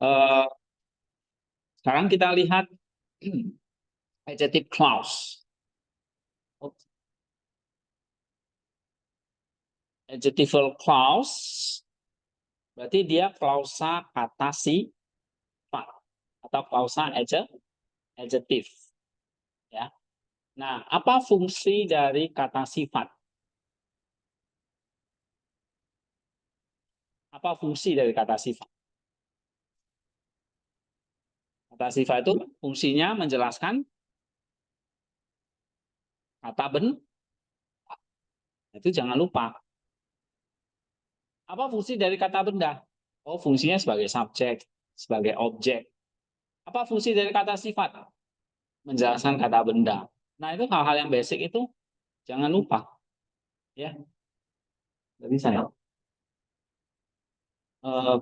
Eh, Sekarang kita lihat adjective clause. Adjectival clause berarti dia klausa kata sifat atau klausa adjective, ya. Nah, apa fungsi dari kata sifat? Apa fungsi dari kata sifat? Kata sifat itu fungsinya menjelaskan kata benda. Itu jangan lupa. Apa fungsi dari kata benda? Oh, fungsinya sebagai subjek, sebagai objek. Apa fungsi dari kata sifat? Menjelaskan kata benda. Nah, itu hal-hal yang basic itu jangan lupa, ya. Jadi saya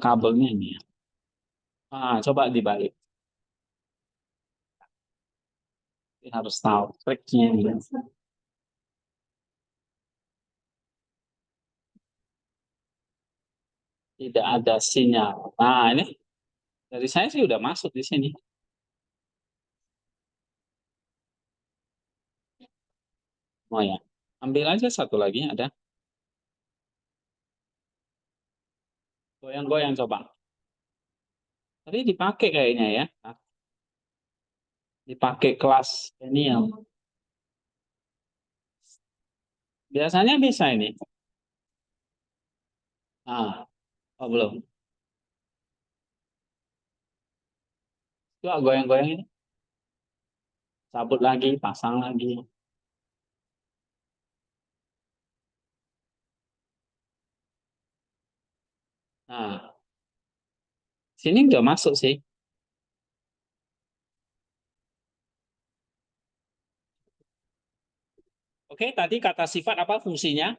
kabelnya ini ya. Coba dibalik. Ini harus tahu triknya ini. Tidak ada sinyal. Nah, ini dari saya sih udah masuk di sini. Oh ya, ambil aja satu lagi ada. Goyang-goyang coba. Tadi dipakai kayaknya ya. Dipakai kelas ini ya. Biasanya bisa ini. Oh belum. Coba goyang-goyang ini. Cabut lagi, pasang lagi. Nah, sini udah masuk sih. Oke, tadi kata sifat apa fungsinya?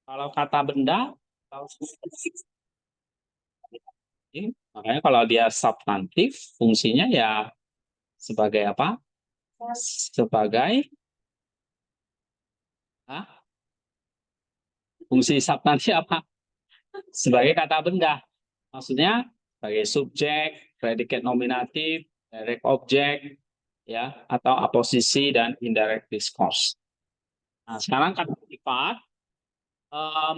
Kalau kata benda, makanya kalau dia substantif, fungsinya ya sebagai apa? Sebagai fungsi substantif apa? Sebagai kata benda. Maksudnya sebagai subjek, predikat nominatif, direct object, ya, atau aposisi dan indirect discourse. Nah, sekarang kata sifat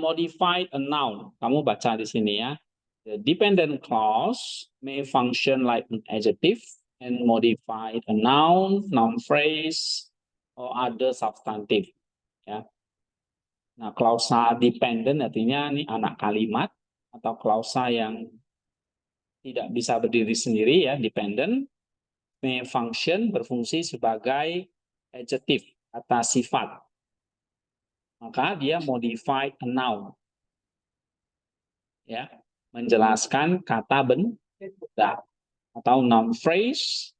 modified a noun. Kamu baca di sini ya. The dependent clause may function like an adjective and modify a noun, noun phrase, or other substantive. Ya. Nah, klausa dependent artinya ini anak kalimat atau klausa yang tidak bisa berdiri sendiri ya, dependent, may function berfungsi sebagai adjective kata sifat. Maka dia modified a noun. Ya, menjelaskan kata benda atau noun phrase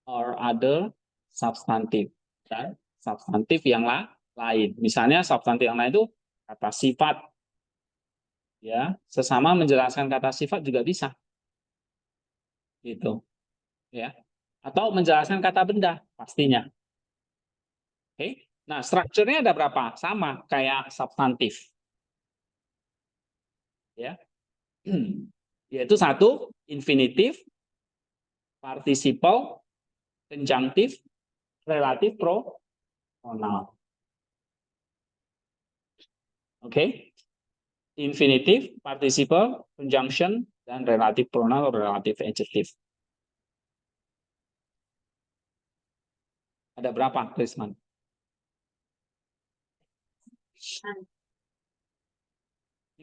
or other substantive dan substantif yang lain. Misalnya substantif yang lain itu kata sifat, ya, sesama menjelaskan kata sifat juga bisa, gitu, ya. Atau menjelaskan kata benda pastinya. Oke, nah strukturnya ada berapa? Sama kayak substantif, ya. Yaitu satu infinitif, participle, conjunctive, relatif, pronoun. Oke, infinitif, participle, conjunction, dan relatif pronoun atau relatif adjective. Ada berapa, Krisman?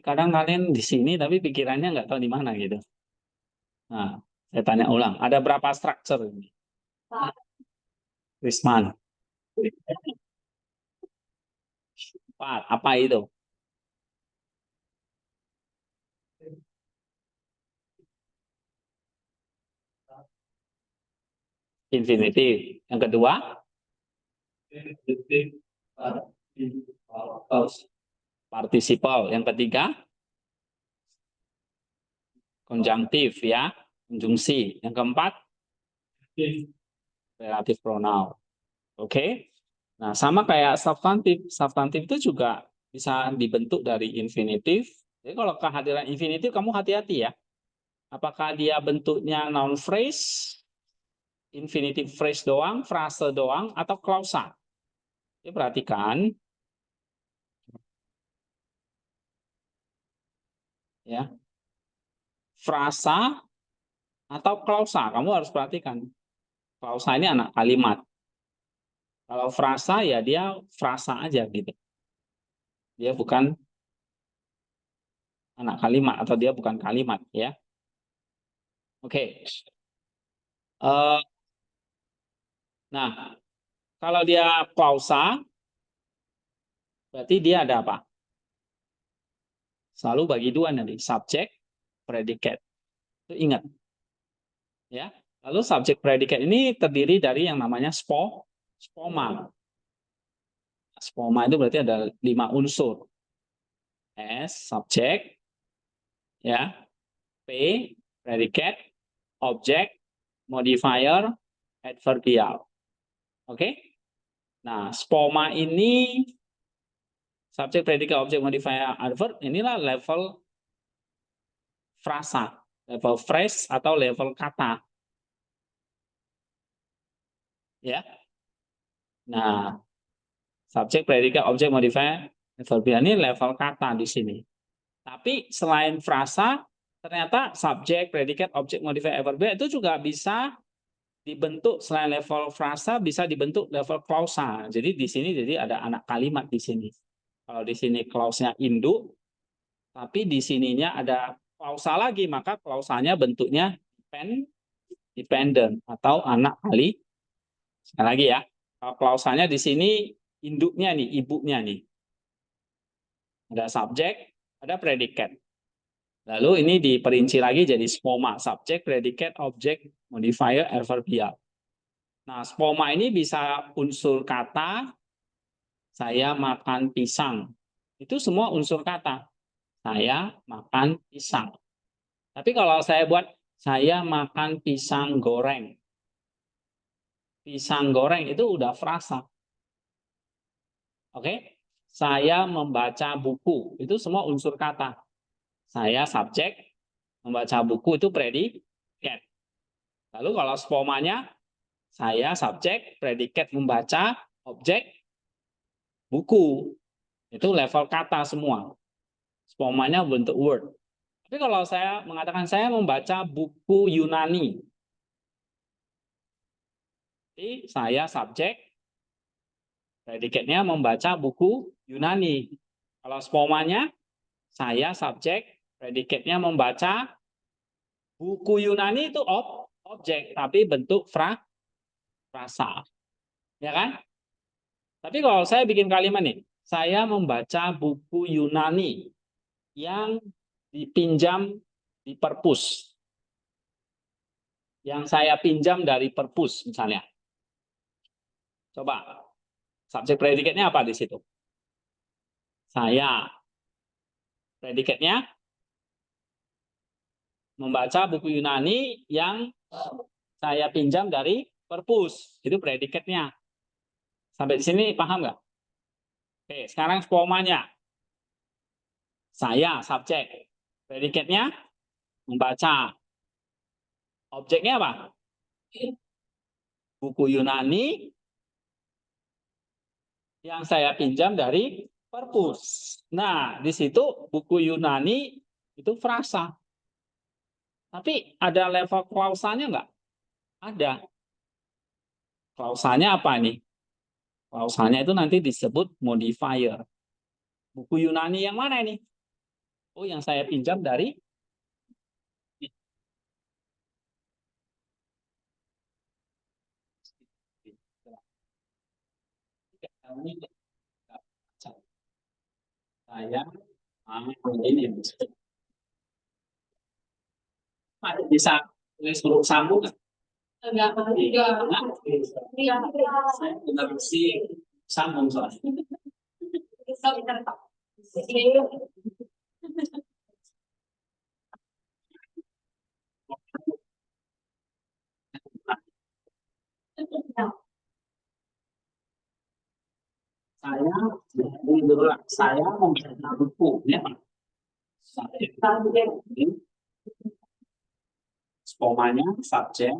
Kadang kalian di sini tapi pikirannya nggak tahu di mana gitu. Nah, saya tanya ulang. Ada berapa structure ini? Krisman. 4. Apa itu? Infinitif. Yang kedua? Participle. Yang ketiga? Konjunktif ya, konjungsi. Yang keempat? Relatif pronoun. Oke. Nah, sama kayak substantif. Substantif itu juga bisa dibentuk dari infinitif, Jadi kalau kehadiran infinitif kamu hati-hati ya. Apakah dia bentuknya noun phrase, infinitive phrase doang, frase doang, atau klausa? Jadi perhatikan. Ya. Frasa atau klausa, kamu harus perhatikan. Klausa ini anak kalimat. Kalau frasa ya dia frasa aja gitu. Dia bukan anak kalimat atau dia bukan kalimat ya. Oke. Nah, kalau dia klausa berarti dia ada apa? Selalu bagi dua nanti, subjek, predikat. Itu ingat. Ya. Lalu subjek predikat ini terdiri dari yang namanya spoma. Spoma itu berarti ada 5 unsur. S, subjek, ya, P, predikat, objek, modifier, adverbial. Oke? Nah, spoma ini subjek, predikat, objek, modifier, adverb, inilah level frasa, level phrase atau level kata. Ya. Nah, subjek, predikat, objek, modifier, adverbial ini level kata di sini. Tapi selain frasa, ternyata subjek, predikat, objek, modifier, adverbial itu juga bisa dibentuk selain level frasa bisa dibentuk level klausa. Jadi di sini jadi ada anak kalimat di sini. Kalau di sini klausnya induk, tapi di sininya ada klausa lagi, maka klausanya bentuknya dependent atau anak kali. Sekali lagi ya, kalau klausanya di sini induknya nih, ibunya nih. Ada subjek, ada predikat. Lalu ini diperinci lagi jadi spoma, subjek, predikat, objek, modifier, adverbial. Nah, spoma ini bisa unsur kata, saya makan pisang. Itu semua unsur kata. Saya makan pisang. Tapi kalau saya buat, saya makan pisang goreng. Pisang goreng itu udah frasa. Oke? Saya membaca buku. Itu semua unsur kata. Saya subjek, membaca buku itu predikat. Lalu kalau spomanya, saya subjek, predikat membaca, objek, buku. Itu level kata semua. Spomanya bentuk word. Tapi kalau saya mengatakan saya membaca buku Yunani, jadi saya subjek, predikatnya membaca buku Yunani. Kalau spomanya, saya subjek, predikatnya membaca buku Yunani itu objek, tapi bentuk frasa. Ya kan? Tapi kalau saya bikin kalimat nih, saya membaca buku Yunani yang dipinjam di perpus. Yang saya pinjam dari perpus misalnya. Coba, subjek predikatnya apa di situ? Saya. Predikatnya membaca buku Yunani yang saya pinjam dari perpus. Itu predikatnya. Sampai di sini paham nggak? Oke, sekarang spomanya. Saya, subjek. Predikatnya membaca. Objeknya apa? Buku Yunani yang saya pinjam dari perpus. Nah, di situ buku Yunani itu frasa. Tapi ada level klausanya nggak? Ada. Klausanya apa nih? Klausanya itu nanti disebut modifier. Buku Yunani yang mana ini? Oh, yang saya pinjam dari saya ini bisa tulis huruf sambung nggak? Enggak, saya benar sih sambung soalnya. Saya membaca buku, ya. subjek. Spomanya subjek.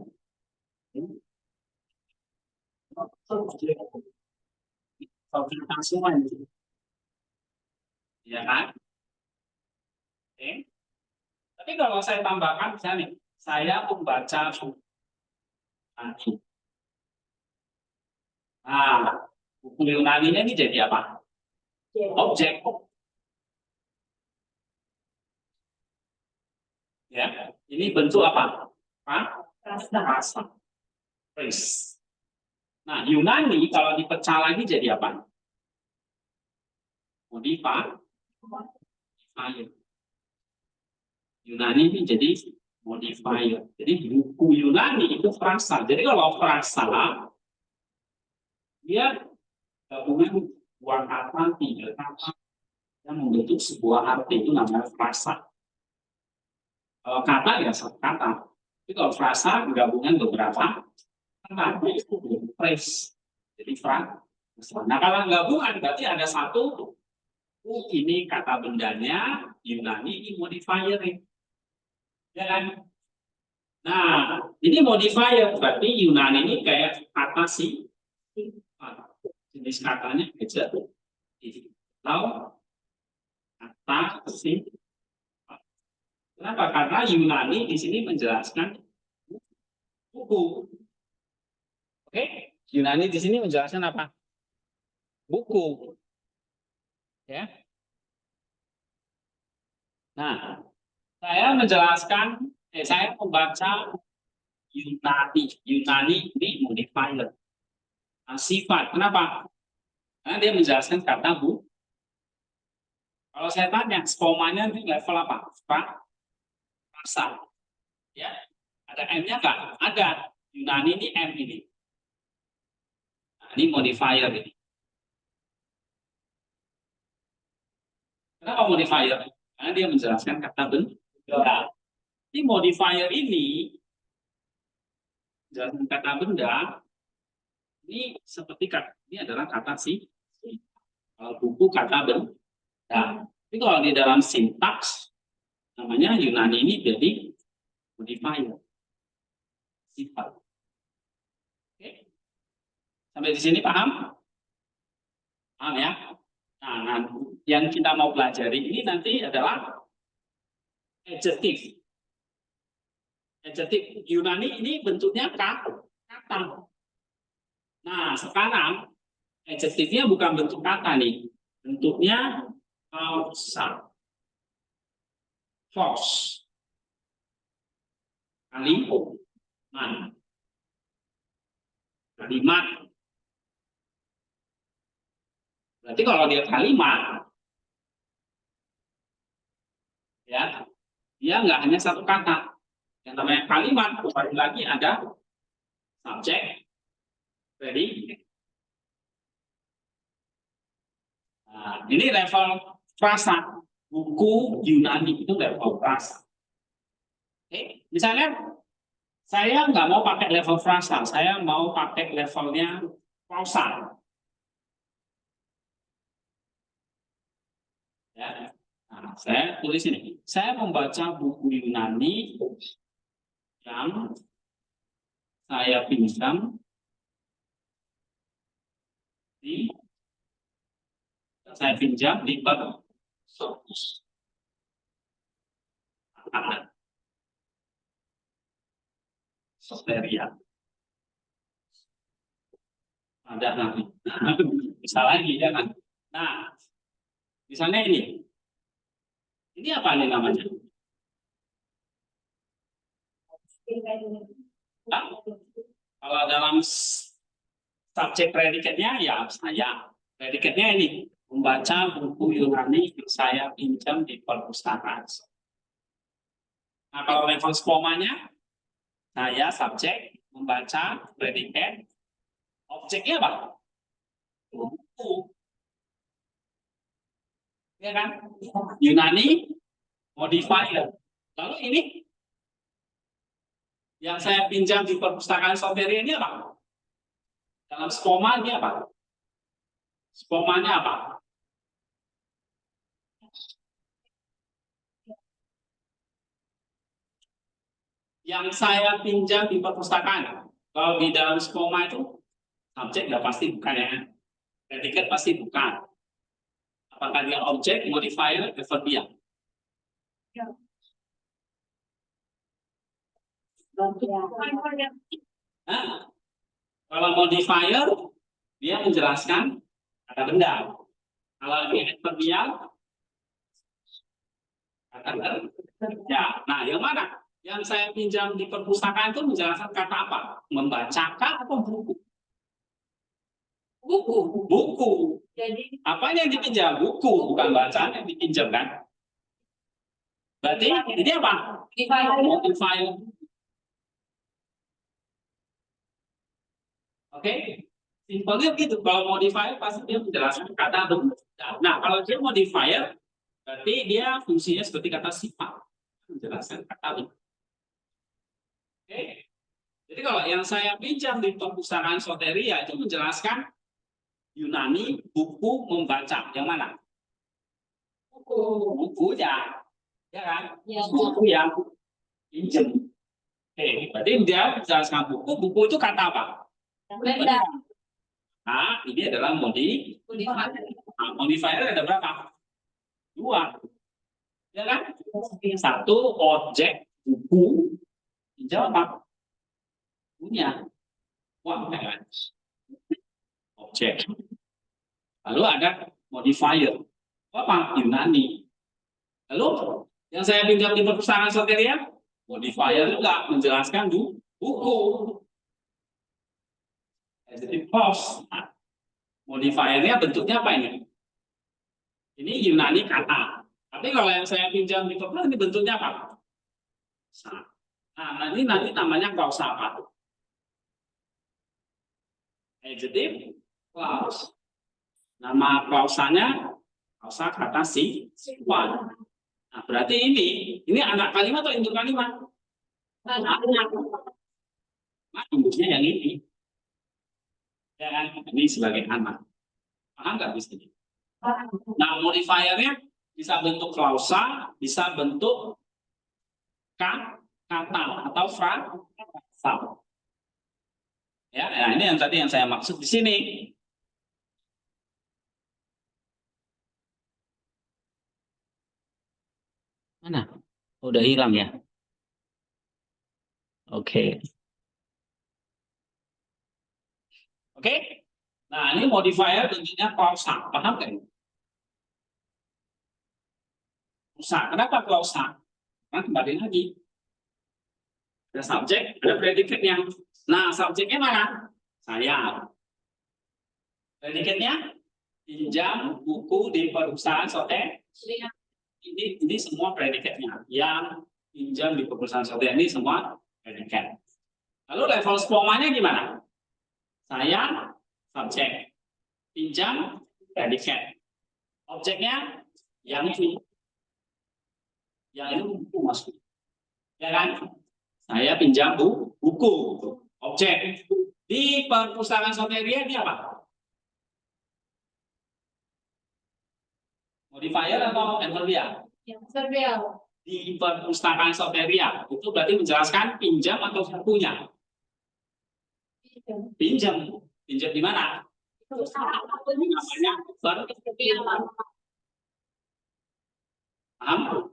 Subjek semua ini. Ya kan? Oke. Tapi kalau saya tambahkan misalnya nih, saya membaca buku. Nah, buku Yunani ini jadi apa? Objek. Ya, ini bentuk apa? Rasa. Phrase. Nah, Yunani kalau dipecah lagi jadi apa? Modifier. Yunani ini jadi modifier. Jadi buku Yunani itu frasa. Jadi kalau frasa, dia gabungan dua kata, tiga kata yang membentuk sebuah arti, itu namanya frasa. Kalau kata ya satu kata. Tapi kalau frasa gabungan beberapa kata, itu phrase. Jadi frasa. Nah kalau gabungan berarti ada satu, ini kata bendanya, Yunani ini modifier. Ya kan? Nah, ini modifier berarti Yunani ini kayak kata si jenis katanya aja. Lalu kata si. Kenapa? Karena Yunani di sini menjelaskan buku. Oke, Yunani di sini menjelaskan apa? Buku. Ya. Nah, saya menjelaskan, saya membaca Yunani. Yunani ini modifier. Nah, sifat. Kenapa? Karena dia menjelaskan kata bu. Kalau saya tanya, spomanya itu level apa? Frasa. Ya, ada M-nya nggak? Ada. Yunani ini M ini. Nah, ini modifier ini. Kenapa modifier? Karena dia menjelaskan kata benda. Ini modifier ini, menjelaskan kata benda, ini seperti ini adalah kata si. Kalau buku kata benda. Tapi kalau di dalam sintaks, namanya Yunani ini jadi modifier. Sifat. Oke. Sampai di sini paham? Paham ya? Nah, yang kita mau pelajari ini nanti adalah adjektif. Adjektif Yunani ini bentuknya kata. Nah, sekarang adjektifnya bukan bentuk kata nih. Bentuknya kausa. Force. Kalimat. Berarti kalau dia kalimat, ya, dia nggak hanya satu kata. Yang namanya kalimat, kembali lagi ada subjek, predicate. Nah, ini level frasa. Buku Yunani itu level frasa. Oke, misalnya saya nggak mau pakai level frasa, saya mau pakai levelnya kausal. Ya. Nah, saya tulis ini. Saya membaca buku Yunani yang saya pinjam di perpustakaan Soteria. Ada nanti. Bisa lagi ya kan. Nah, misalnya ini. Ini apa nih namanya? Nah, kalau dalam subjek predikatnya ya saya. Predikatnya ini membaca buku Yunani yang saya pinjam di perpustakaan. Nah, kalau level spomanya, saya subjek membaca predikat, objeknya apa? Buku. Ya kan? Yunani modifier. Lalu ini yang saya pinjam di perpustakaan Soteria ini apa? Dalam spoma ini apa? Spomanya apa? Yang saya pinjam di perpustakaan. Kalau di dalam skema itu subjek udah pasti bukan ya. Predikat pasti bukan. Apakah dia objek, modifier, adverbial? Nah, kalau modifier dia menjelaskan kata benda. Kalau dia adverbial kata kerja. Nah, yang mana? Yang saya pinjam di perpustakaan itu menjelaskan kata apa? Membacakan atau buku? Buku. Buku. Jadi apa yang dipinjam? Buku, bukan bacaan yang dipinjam kan? Berarti ini apa? Modifier. Oke? Simpelnya begitu. Kalau modifier pasti dia menjelaskan kata benda. Nah, kalau dia modifier, berarti dia fungsinya seperti kata sifat. Menjelaskan kata benda. Oke? Jadi kalau yang saya pinjam di perpustakaan Soteria itu menjelaskan Yunani, buku, membaca. Yang mana? Buku ya. Ya kan? Ya. Buku yang pinjam. Oke, berarti dia menjelaskan buku. Buku itu kata apa? Benda. Nah, ini adalah modifier. Nah, modifier ada berapa? Dua. Ya kan? Satu objek buku. Pinjam apa? Punya. Wah, kan? Objek. Lalu ada modifier. Apa? Yunani. Lalu yang saya pinjam di perpustakaan Soteria, modifier juga menjelaskan buku. Jadi post. Nah, modifiernya bentuknya apa ini? Ini Yunani kata. Tapi kalau yang saya pinjam di perpustakaan ini bentuknya apa? Nah, ini nanti namanya klausa apa? Adjective clause. Nama klausanya klausa kata sifat. Nah, berarti ini anak kalimat atau induk kalimat? Anak. Nah, induknya yang ini. Ya kan? Ini sebagai anak. Paham nggak di sini? Nah, modifiernya bisa bentuk klausa, bisa bentuk kata atau frasa. Ya, nah ini yang tadi yang saya maksud di sini. Mana? Udah hilang ya? Oke. Oke. Nah, ini modifier bentuknya klausa. Paham kan? Klausa. Kenapa klausa? Nah, kembali lagi. Ada subjek, ada predikatnya. Nah, subjeknya mana? Saya. Predikatnya pinjam buku di perusahaan Sote. Ini semua predikatnya. Yang pinjam di perusahaan Sote ini semua predikat. Lalu level spomanya gimana? Saya subjek, pinjam predikat. Objeknya yang ini. Yang ini buku masuk. Ya kan? Saya pinjam buku. Objek. Di perpustakaan Soteria ini apa? Modifier atau adverbial? Adverbial. Di perpustakaan Soteria itu berarti menjelaskan pinjam atau bukunya? Pinjam. Pinjam di mana? Namanya adverbial. Paham?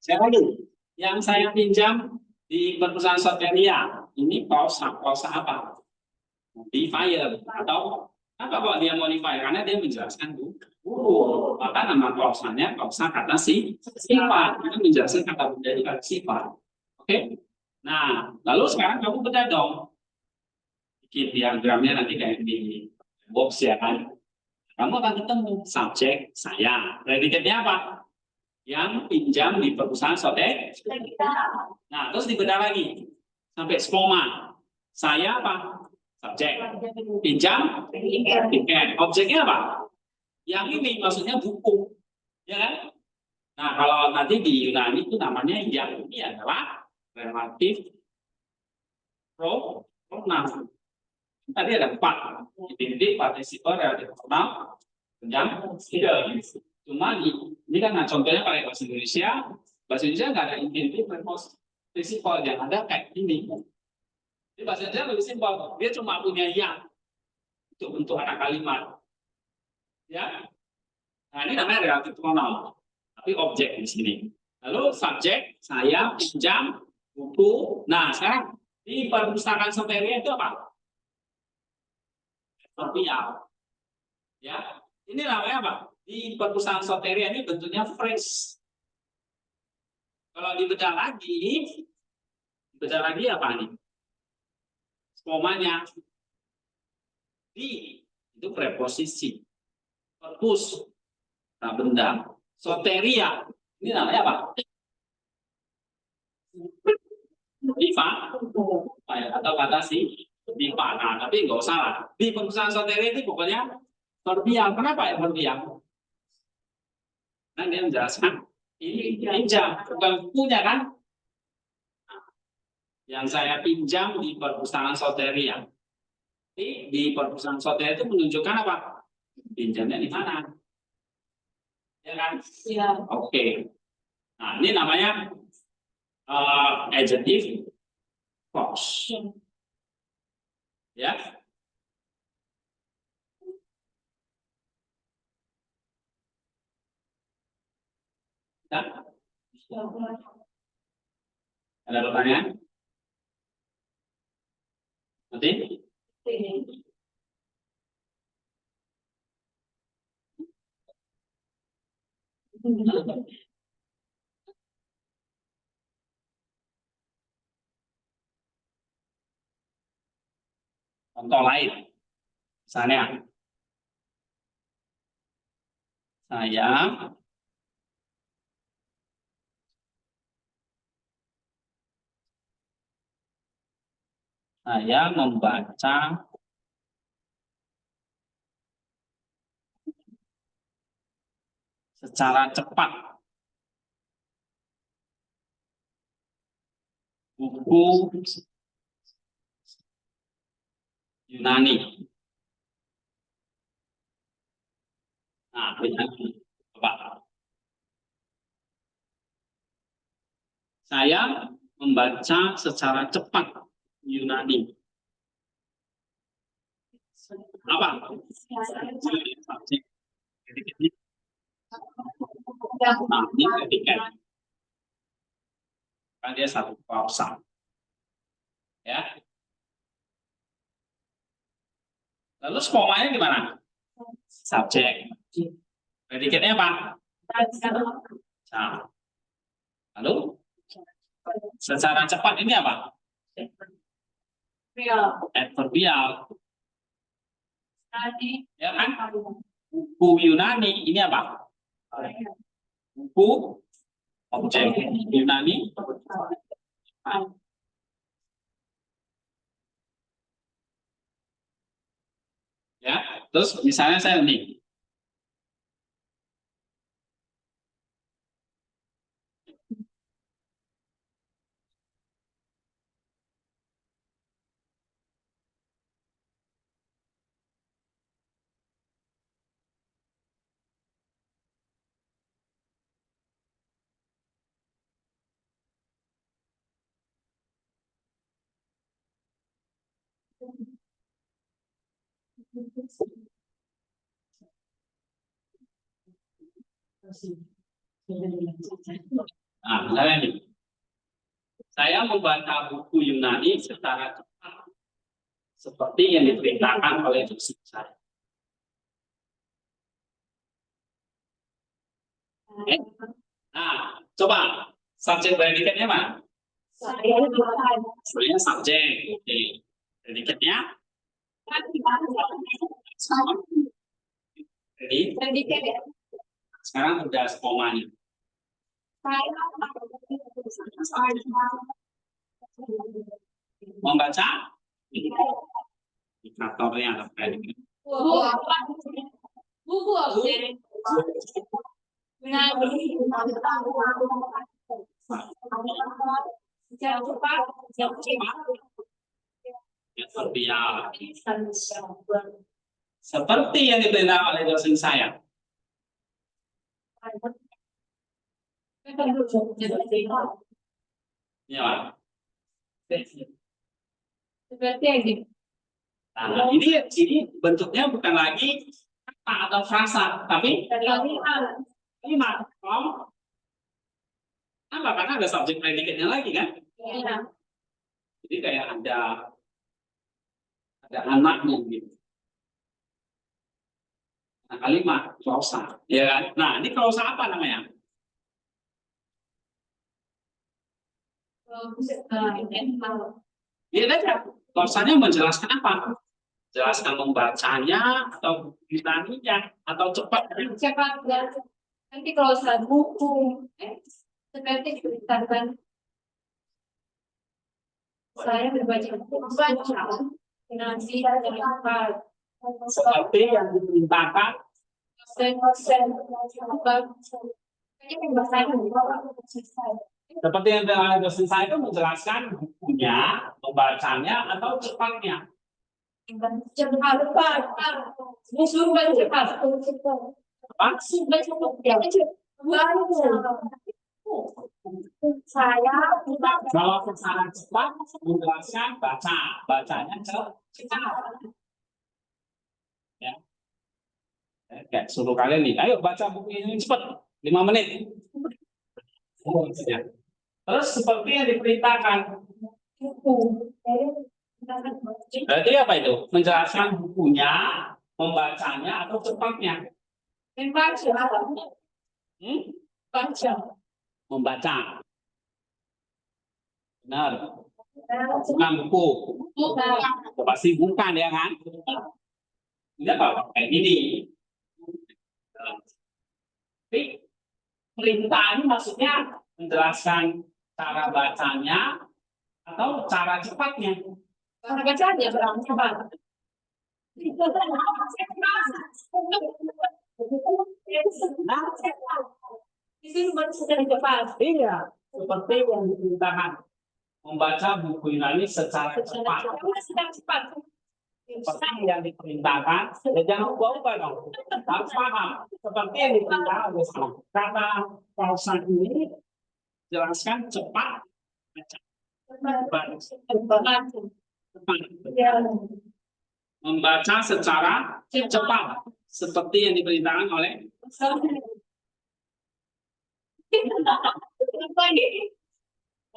Saya lagi. Yang saya pinjam di perpustakaan Soteria ini pausa apa? Modifier atau apa kok dia modifier? Karena dia menjelaskan buku. Maka nama klausanya klausa kata sifat. Itu menjelaskan kata benda itu kata sifat. Oke? Nah, lalu sekarang kamu bedah dong. Bikin diagramnya nanti kayak di box ya kan. Kamu akan ketemu subjek saya. Predikatnya apa? Yang pinjam di perusahaan Sote. Nah, terus dibedah lagi sampai skoma. Saya apa? Subjek. Pinjam tiket. Objeknya apa? Yang ini maksudnya buku. Ya kan? Nah, kalau nanti di Yunani itu namanya yang ini adalah relatif pronoun. Tadi ada 4. Infinitif, participle, relatif pronoun, Jam 3. Cuma ini kan contohnya pakai bahasa Indonesia. Bahasa Indonesia nggak ada infinitive participle, yang ada kayak ini. Jadi bahasa Indonesia lebih simpel. Dia cuma punya yang untuk bentuk anak kalimat. Ya. Nah, ini namanya relative pronoun. Tapi objek di sini. Lalu subjek, saya pinjam buku. Nah, sekarang di perpustakaan Soteria itu apa? Adverbial. Ya. Ini namanya apa? Di perpustakaan Soteria ini bentuknya phrase. Kalau dibedah lagi apa nih? Komanya di itu preposisi. Perpus, nah benda. Soteria, ini namanya apa? Diva, atau kata si diva. Nah, tapi nggak usah lah. Di perpustakaan Soteria itu pokoknya verbial. Kenapa ya verbial? Nah, dia menjelaskan ini pinjam, bukan punya kan? Yang saya pinjam di perpustakaan Soteria. Di perpustakaan Soteria itu menunjukkan apa? Pinjamnya di mana? Ya kan? Ya. Oke. Nah, ini namanya adjective clause. Ya. Ya. Ada pertanyaan? Nanti? Contoh lain. Misalnya, saya membaca secara cepat buku Yunani. Nah, coba. Saya membaca secara cepat Yunani. Apa? Nah, ini etiket. Kan dia satu klausa. Ya. Lalu komanya gimana? Subjek. Predikatnya apa? Nah. Lalu secara cepat ini apa? Adverbial. Ya kan? Buku Yunani ini apa? Buku objek Yunani. Ya, terus misalnya saya nih. Nah, misalnya nih. Saya membaca buku Yunani secara cepat, seperti yang diperintahkan oleh dosen saya. Nah, coba subjek predikatnya mana? Saya subjek. Oke. Predikatnya? Jadi, sekarang udah komanya. Membaca? Indikatornya ada predikat. Buku. Jangan lupa, yang verbial. seperti yang diperintahkan oleh dosen saya. Ya, Pak. Seperti yang di Nah, ini bentuknya bukan lagi kata atau frasa, tapi kalimat. Oh, apa? Karena ada subjek predikatnya lagi kan? ya. Jadi kayak ada anaknya gitu. Nah, kalimat klausa, ya kan? Nah, ini klausa apa namanya? Lihat aja, klausanya menjelaskan apa? Jelaskan membacanya atau bilangnya atau cepat. Cepat ya. Nanti kalau saat buku, seperti diceritakan saya membaca nanti ada apa? Seperti yang diperintahkan. Seperti yang dosen saya itu menjelaskan bukunya, membacanya atau cepatnya. Cepat, musuh cepat. Apa? Saya Kalau secara cepat menjelaskan bacanya cepat. Ya. Kayak suruh kalian nih, ayo baca buku ini cepat, 5 menit. Terus seperti yang diperintahkan. Berarti apa itu? Menjelaskan bukunya, membacanya atau cepatnya? Membaca. Benar. Bukan buku. Pasti bukan ya kan? Ini apa? Kayak gini. Tapi perintah ini maksudnya menjelaskan cara bacanya atau cara cepatnya. cara bacanya berapa cepat. Di sini baru sudah cepat. Iya, seperti yang diperintahkan membaca buku Yunani secara cepat. Sedang cepat. Seperti yang diperintahkan, ya jangan ubah-ubah dong. Harus paham. Seperti yang diperintahkan oleh salah. Kata pausa ini jelaskan cepat. Membaca secara cepat, seperti yang diperintahkan oleh.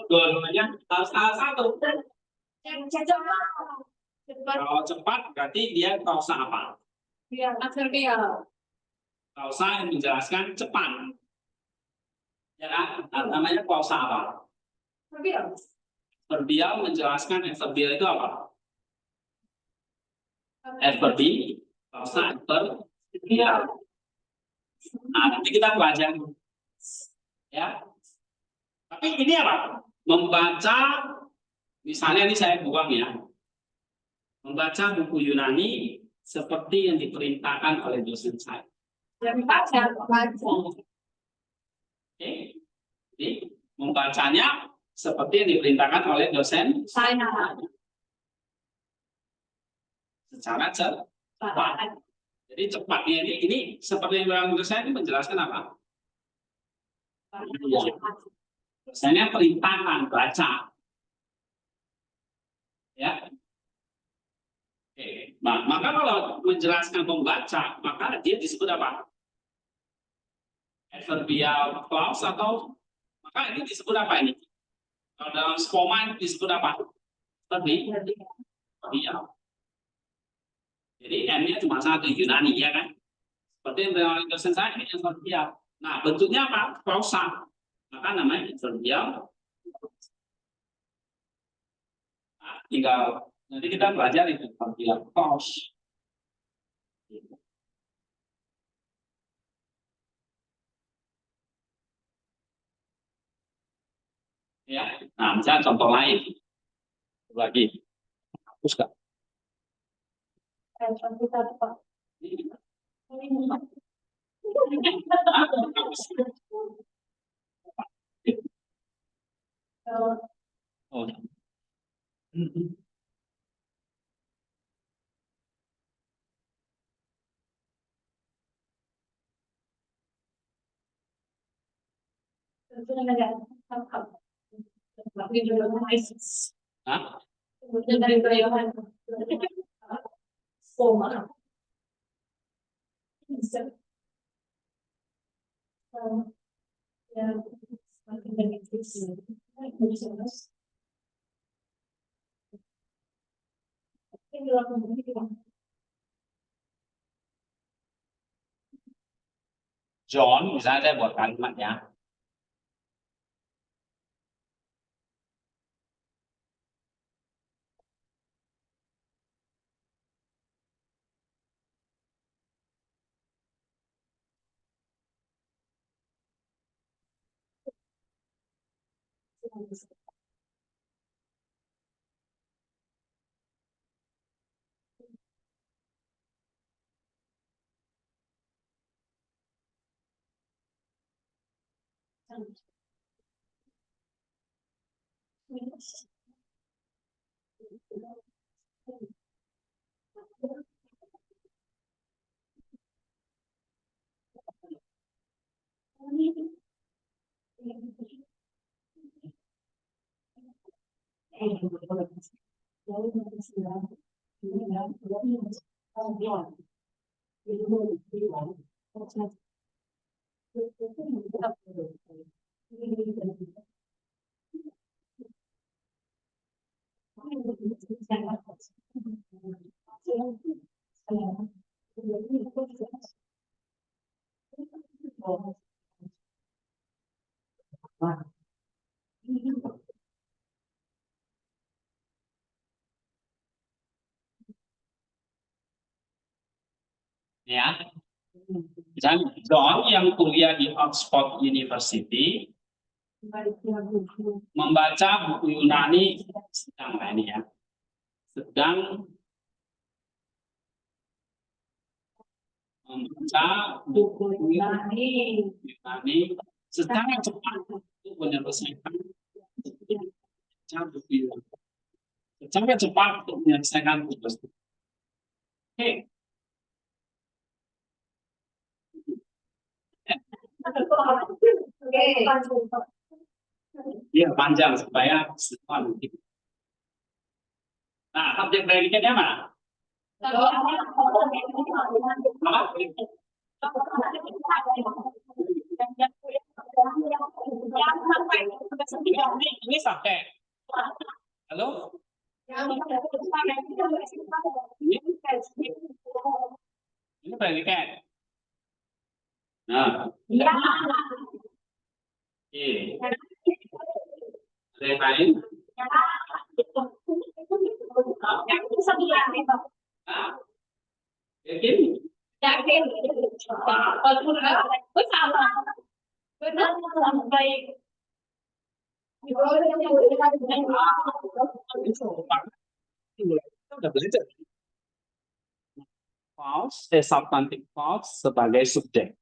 Dua-duanya harus salah satu. Kalau cepat berarti dia kausa apa? Kausa yang menjelaskan cepat. Ya kan? Namanya kausa apa? Verbial menjelaskan adverbial itu apa? Adverbi, kausa adverbial. Nah, nanti kita pelajari. Ya. Tapi ini apa? Membaca, misalnya ini saya buang ya. Membaca buku Yunani seperti yang diperintahkan oleh dosen saya. Oke. Jadi, membacanya seperti yang diperintahkan oleh dosen saya. Secara cepat. Jadi cepatnya ini seperti yang diperintahkan dosen saya ini menjelaskan apa? Dosennya perintahan baca. Ya. Oke. Nah, maka kalau menjelaskan pembaca, maka dia disebut apa? Adverbial clause atau maka ini disebut apa ini? Kalau dalam skoma disebut apa? Adverbial. Jadi M-nya cuma satu, Yunani ya kan? Seperti yang dalam dosen saya ini adverbial. Nah, bentuknya apa? Klausa. Maka namanya adverbial. Nah, tinggal nanti kita belajar itu adverbial clause. Ya, nah misalnya contoh lain lagi, hapus kak. Oh. Hah? Dari belayan. John, misalnya saya buat kalimat ya. Ya, misalnya John yang kuliah di Oxford University membaca buku Yunani sedang ini ya, sedang membaca buku Yunani secara cepat untuk menyelesaikan buku Yunani. Secara cepat untuk menyelesaikan buku tersebut. Oke. Iya, panjang supaya semua. Nah, subjek predikatnya mana? Ini subjek. Halo? Ini predikat. Nah. Oke. Ada yang lain? Yakin? Yakin. Benar, baik. Udah belajar. Clause, substantive clause sebagai subjek.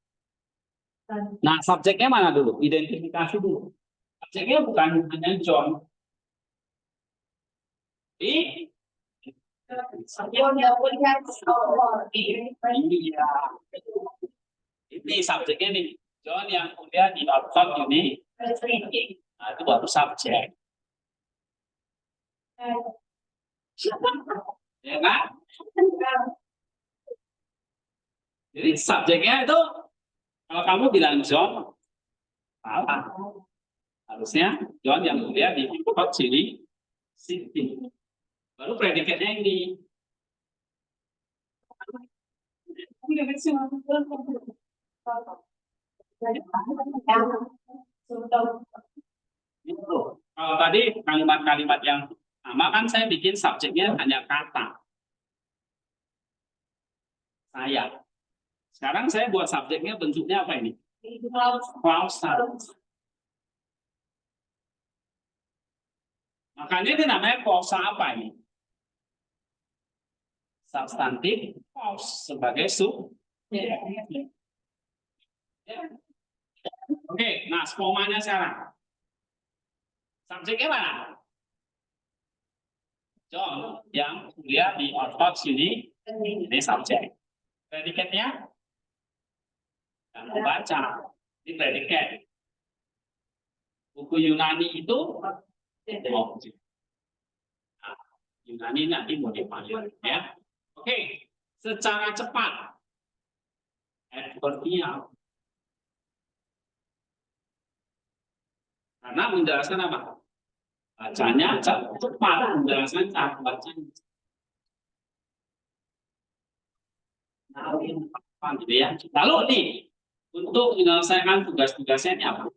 Nah, subjeknya mana dulu? Identifikasi dulu. Subjeknya bukan hanya John. Iya. Ini subjeknya nih. John yang kuliah di Oxford ini. Nah, itu baru subjek. Ya kan? Jadi subjeknya itu kalau kamu bilang John, salah. Harusnya John yang kuliah di Oxford City. Baru predikatnya ini. Itu. Kalau tadi kalimat-kalimat yang sama kan saya bikin subjeknya hanya kata. Saya. Sekarang saya buat subjeknya bentuknya apa ini? Klausa. Makanya ini namanya klausa apa ini? Substantif clause sebagai sub. Oke, nah spomanya sekarang. Subjeknya mana? John yang kuliah di Oxford sini, ini subjek. Predikatnya yang membaca, ini predikat. Buku Yunani itu objek. Nah, Yunani nanti modifier ya. Oke, secara cepat adverbial. Karena menjelaskan apa? Bacanya cepat, menjelaskan cara bacanya. Nah, gitu ya. Lalu nih, untuk menyelesaikan tugas-tugasnya ini apa?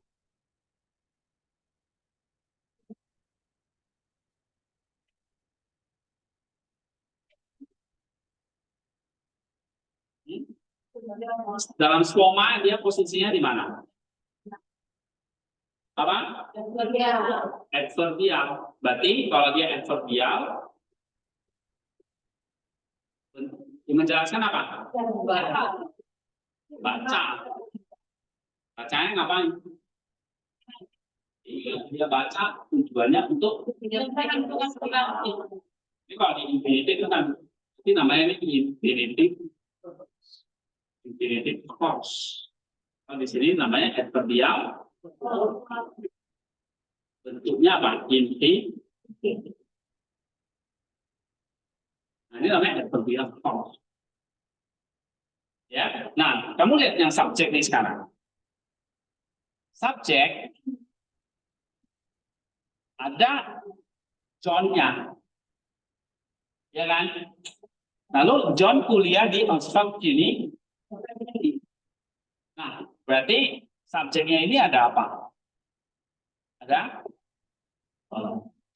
Dalam skema dia posisinya di mana? Apa? Adverbial. Berarti kalau dia adverbial, menjelaskan apa? Baca. Bacanya ngapain? Dia baca tujuannya untuk menyelesaikan tugas. Ini kalau di infinitive itu kan, ini namanya ini infinitive clause. Kalau di sini namanya adverbial. Bentuknya apa? Inti. Nah, ini namanya adverbial clause. Ya. Nah, kamu lihat yang subjek nih sekarang. Subjek ada John-nya, ya kan? Lalu John kuliah di Oxford University. Nah, berarti subjeknya ini ada apa? Ada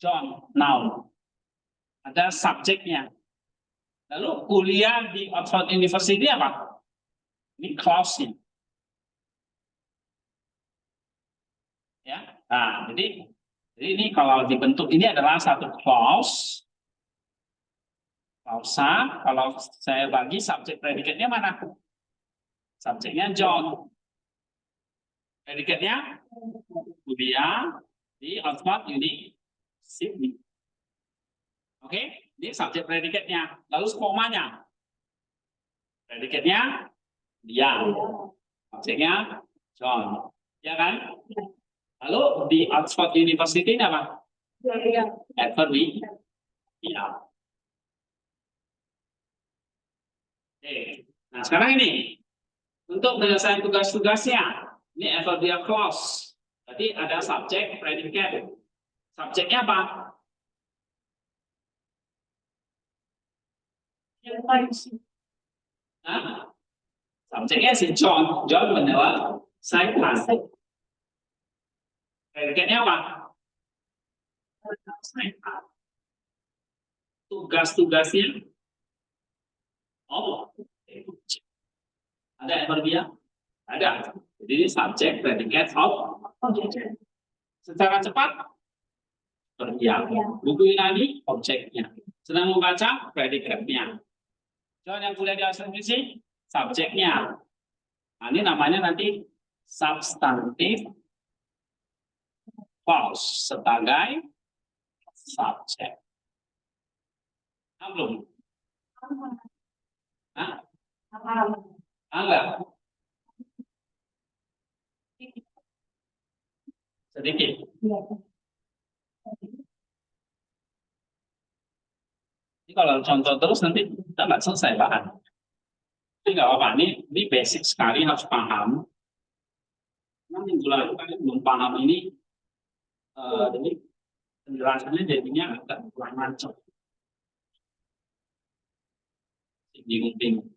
John, noun. Ada subjeknya. Lalu kuliah di Oxford University apa? Ini clause-nya. Ya. Nah, jadi ini kalau dibentuk ini adalah satu clause. Klausa, kalau saya bagi subjek predikatnya mana? Subjeknya John. Predikatnya kuliah di Oxford University. Oke, ini subjek predikatnya. Lalu skomanya. Predikatnya dia. Subjeknya John. Ya kan? Lalu di Oxford University ini apa? Adverbial. Iya. Oke. Nah, sekarang ini untuk menyelesaikan tugas-tugasnya, ini adverbial clause. Jadi ada subjek, predikat. Subjeknya apa? Nah, subjeknya si John. John menyelesaikan. Predikatnya apa? Tugas-tugasnya. Oh, ada adverbial? Ada. Jadi ini subjek, predikat, objek. Secara cepat, adverbial. Buku Yunani, objeknya. Senang membaca, predikatnya. John yang kuliah di asumsi, subjeknya. Nah, ini namanya nanti substantif clause sebagai subjek. Nah, belum? Hah? Enggak. Sedikit. Ini kalau contoh terus nanti kita nggak selesai bahan. Ini nggak apa-apa. Ini basic sekali harus paham. Nah, minggu lalu kalian belum paham ini, jadi penjelasannya jadinya agak kurang macam. Bingung-bingung.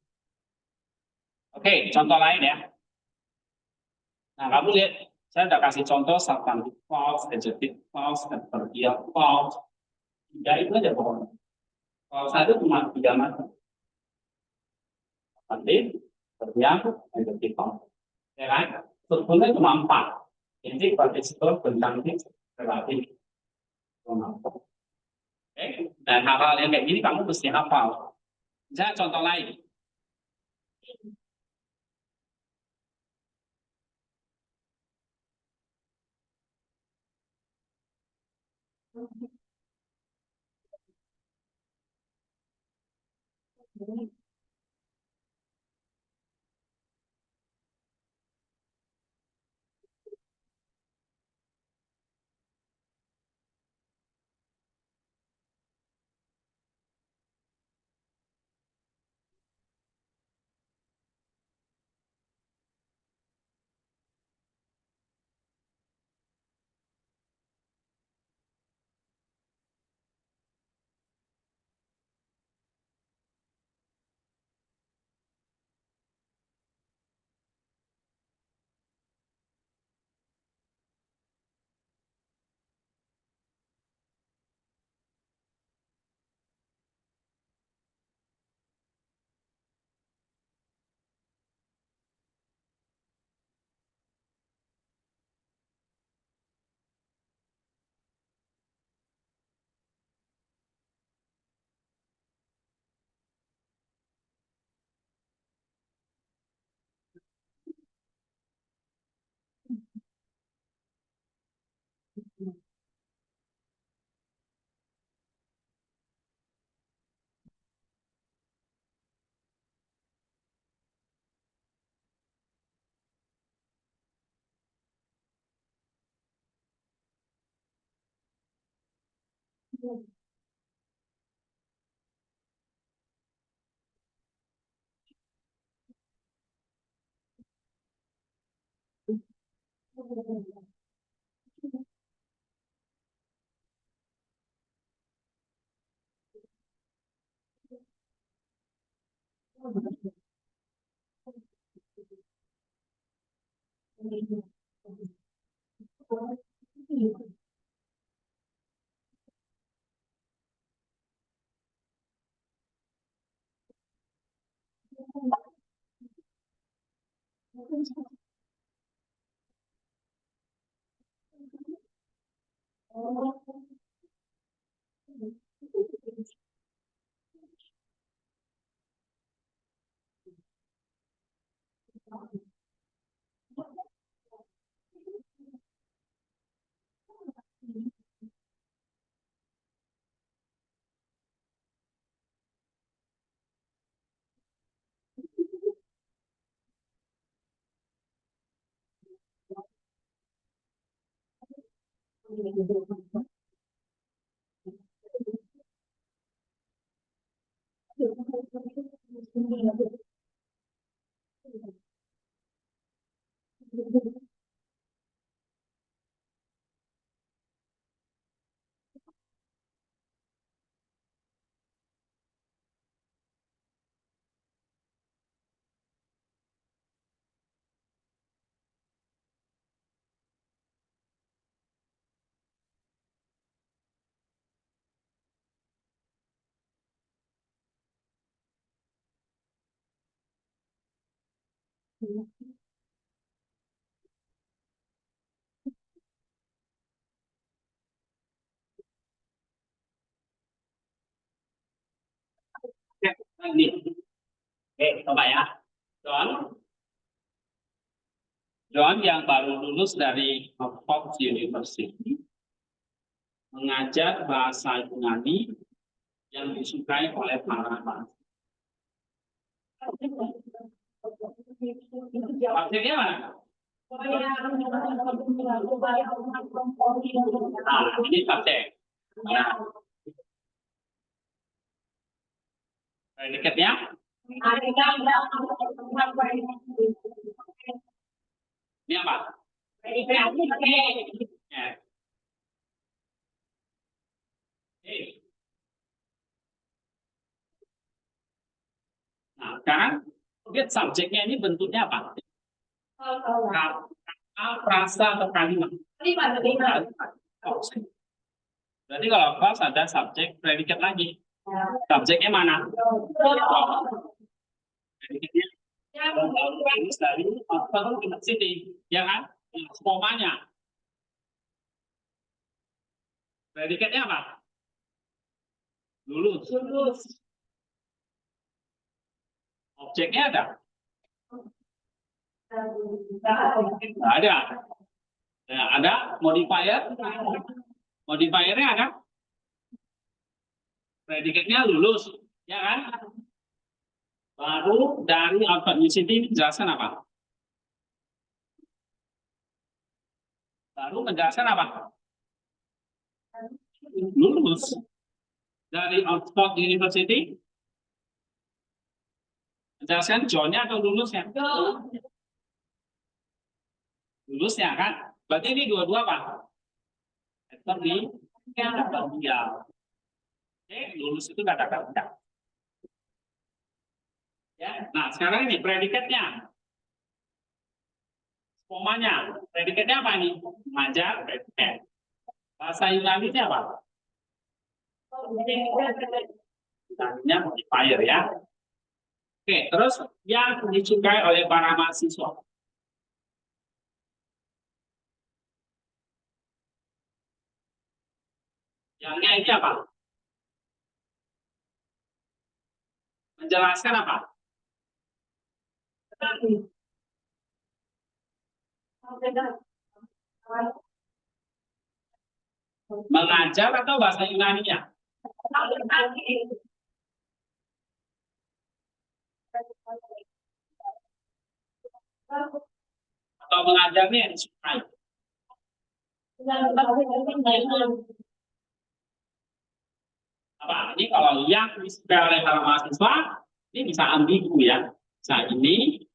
Oke, contoh lain ya. Nah, kamu lihat, saya udah kasih contoh substantive clause, adjective clause, adverbial clause. Ya itu aja pokoknya. Kalau saya itu cuma 3 macam. Substantif, adverbial, adjective clause. Ya kan? Strukturnya cuma 4. Inti, participle, substantif, relatif. Oke? Dan hal-hal yang kayak gini kamu mesti hafal. Misalnya contoh lain. Ini. Oke, coba ya. John yang baru lulus dari Oxford University mengajar bahasa Yunani yang disukai oleh para bangsa. Subjeknya mana? Nah, ini subjek. Nah, predikatnya? Ini apa? Ya. Nah, sekarang lihat subjeknya ini bentuknya apa? Kata, frasa, atau kalimat? Berarti kalau clause ada subjek, predikat lagi. Subjeknya mana? Predikatnya lulus dari Oxford University, ya kan? Spomanya. Predikatnya apa? Lulus. Objeknya ada? Nggak ada. Nah, ada modifier. Modifiernya ada? Predikatnya lulus, ya kan? Baru dari Oxford University ini menjelaskan apa? Baru menjelaskan apa? Lulus dari Oxford University. Menjelaskan John-nya atau lulusnya? Lulusnya kan? Berarti ini dua-dua apa? Letter di dia. Oke, lulus itu kata kerja. Ya, nah sekarang ini predikatnya. Spomanya, predikatnya apa nih? Mengajar, predikat. Bahasa Yunani itu apa? Yunaninya modifier ya. Oke, terus yang disukai oleh para mahasiswa. Yangnya ini apa? Menjelaskan apa? Mengajar atau bahasa Yunaninya? Atau mengajarnya yang disukai? Apa? Ini kalau yang disukai oleh para mahasiswa, ini bisa ambigu ya. Bisa ini.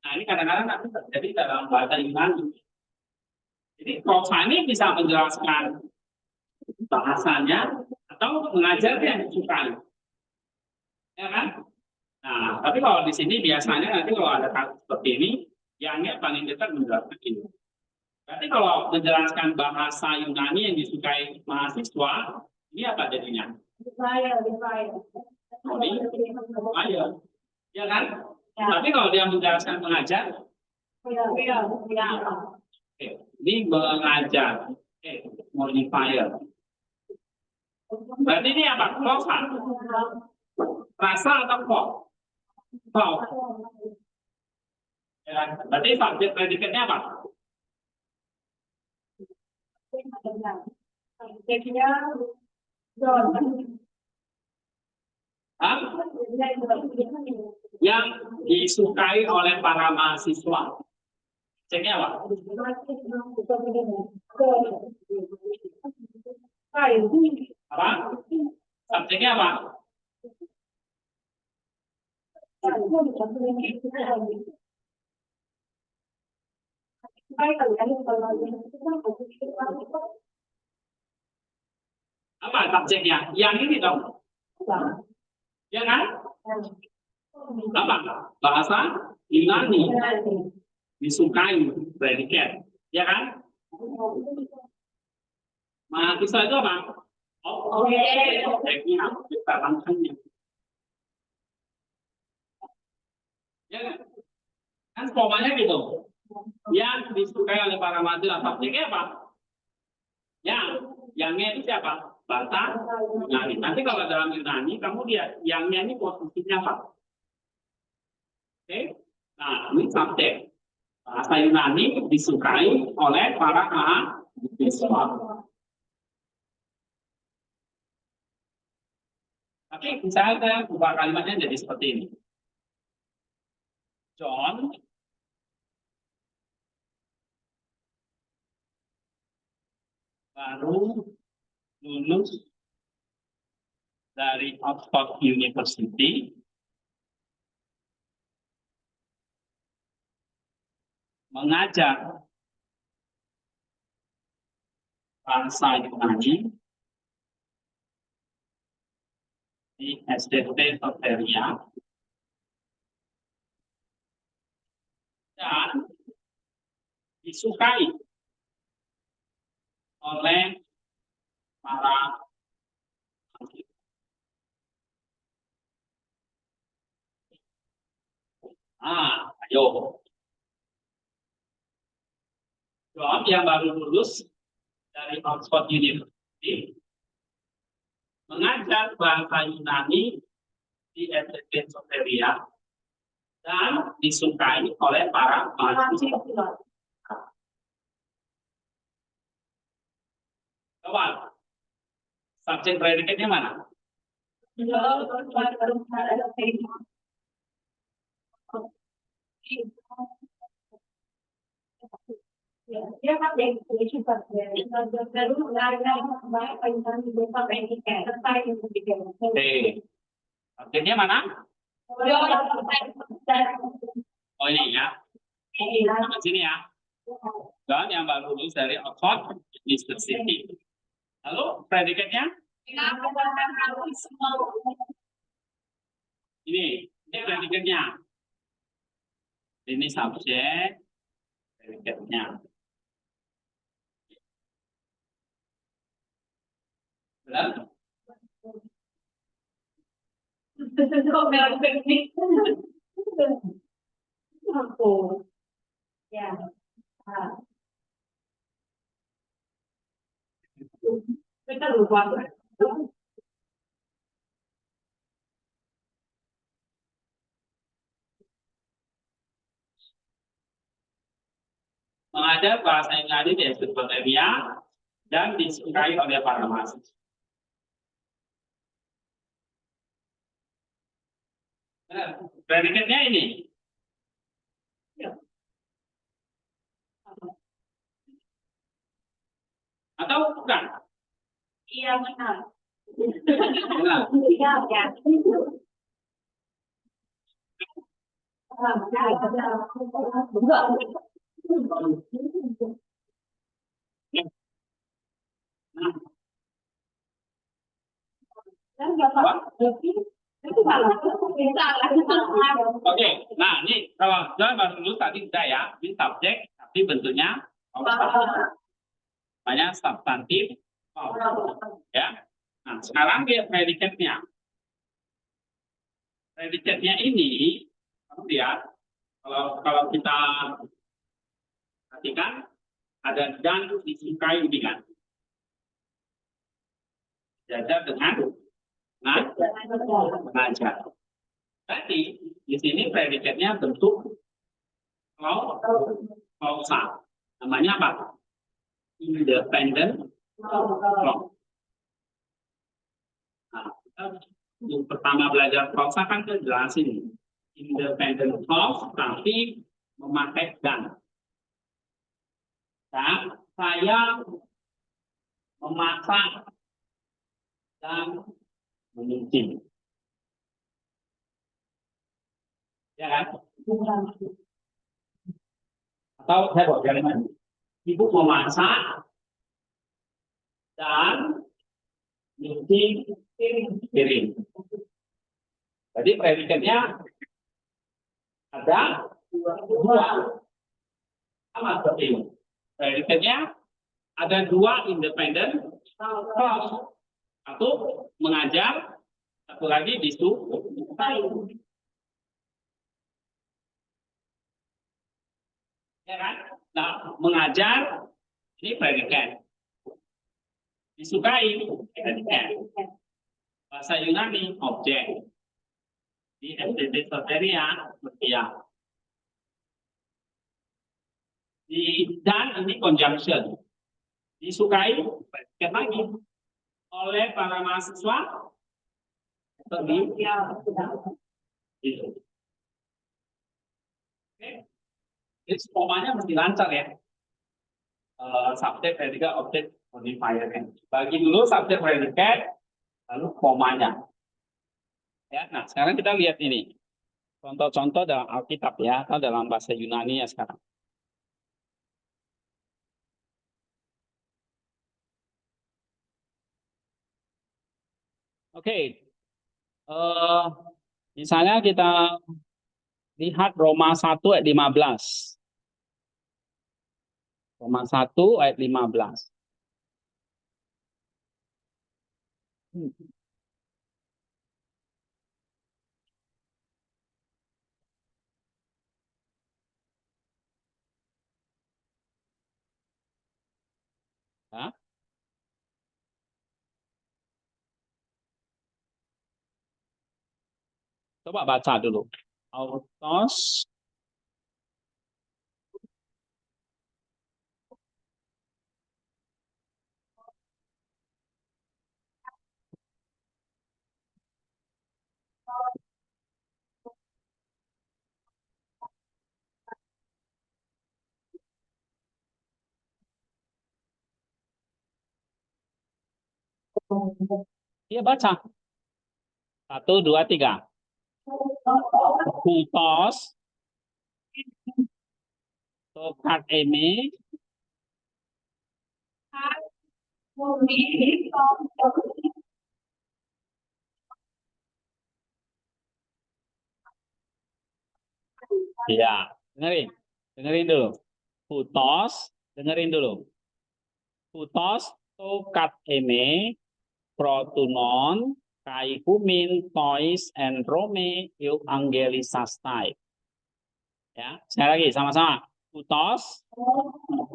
Nah, ini kadang-kadang nanti terjadi dalam bahasa Yunani. Jadi prosa ini bisa menjelaskan bahasanya atau mengajar yang disukai. Ya kan? Nah, tapi kalau di sini biasanya nanti kalau ada kasus seperti ini, yangnya paling dekat menjelaskan ini. Berarti kalau menjelaskan bahasa Yunani yang disukai mahasiswa, ini apa jadinya? Ayo, ya kan? Tapi kalau dia menjelaskan mengajar, ini mengajar, modifier. Berarti ini apa? Prosa, rasa atau kok? Kok. Ya, berarti subjek predikatnya apa? Hah? Yang disukai oleh para mahasiswa. Ceknya apa? Apa? Subjeknya apa? Apa subjeknya? Yang ini dong. Ya kan? Apa? Bahasa Yunani disukai predikat. Ya kan? Mahasiswa itu apa? Objeknya kita langsungnya. Ya kan? Kan formanya gitu. Yang disukai oleh para mahasiswa subjeknya apa? Yangnya itu siapa? Bahasa Yunani. Nanti kalau dalam Yunani, kamu lihat yangnya ini posisinya apa? Oke? Nah, ini subjek. Bahasa Yunani disukai oleh para mahasiswa. Tapi misalnya saya ubah kalimatnya jadi seperti ini. John baru lulus dari Oxford University mengajar bahasa Yunani di SDT Soteria dan disukai oleh para mahasiswa. Ayo. John yang baru lulus dari Oxford University mengajar bahasa Yunani di SDT Soteria dan disukai oleh para mahasiswa. Coba, subjek predikatnya mana? Dia kan yang juga baru Subjeknya mana? Oh ini ya. Sampai sini ya. Dan yang baru lulus dari Oxford University. Lalu predikatnya? Ini predikatnya. Ini subjek predikatnya. Benar? Ya. Kita lupa. Mengajar bahasa Yunani di SDT Soteria dan disukai oleh para mahasiswa. Predikatnya ini. Atau bukan? Iya benar. Nah, oke, nah ini kalau jangan dulu tadi udah ya, ini subjek tapi bentuknya namanya substantif, ya. Nah sekarang lihat predikatnya. Predikatnya ini, kamu lihat kalau kita perhatikan ada dan disukai ini kan, jajar dengan mengajar. Jadi di sini predikatnya bentuk klausa. Namanya apa? Independent clause. Nah, kita untuk pertama belajar klausa kan kita jelasin independent clause tapi memakai dan. Nah, saya memasak dan menyuci. Ya kan? Atau saya buat kalimat, ibu memasak dan nyuci piring. Jadi predikatnya ada dua, sama seperti ini. Predikatnya ada dua independen clause. Satu mengajar, satu lagi disukai. Ya kan? Nah, mengajar ini predikat. Disukai predikat. Bahasa Yunani objek. Di FTT soteria bertiak. Di dan ini conjunction. Disukai predikat lagi oleh para mahasiswa atau di itu. Oke. Jadi semuanya mesti lancar ya. Subjek, predikat, objek, modifier. Bagi dulu subjek, predikat, lalu komanya. Ya, nah sekarang kita lihat ini contoh-contoh dalam Alkitab ya, atau dalam bahasa Yunani ya sekarang. Oke, misalnya kita lihat Roma 1 ayat 15. Roma 1 ayat 15. Ya. Coba baca dulu. Autos Iya baca. 1, 2, 3. Hutos tokat eme ya dengerin dulu. Hutos dengerin dulu. Hutos tokat eme protunon kai humin tois and rome eu angelisastai. Ya, sekali lagi sama-sama. Hutos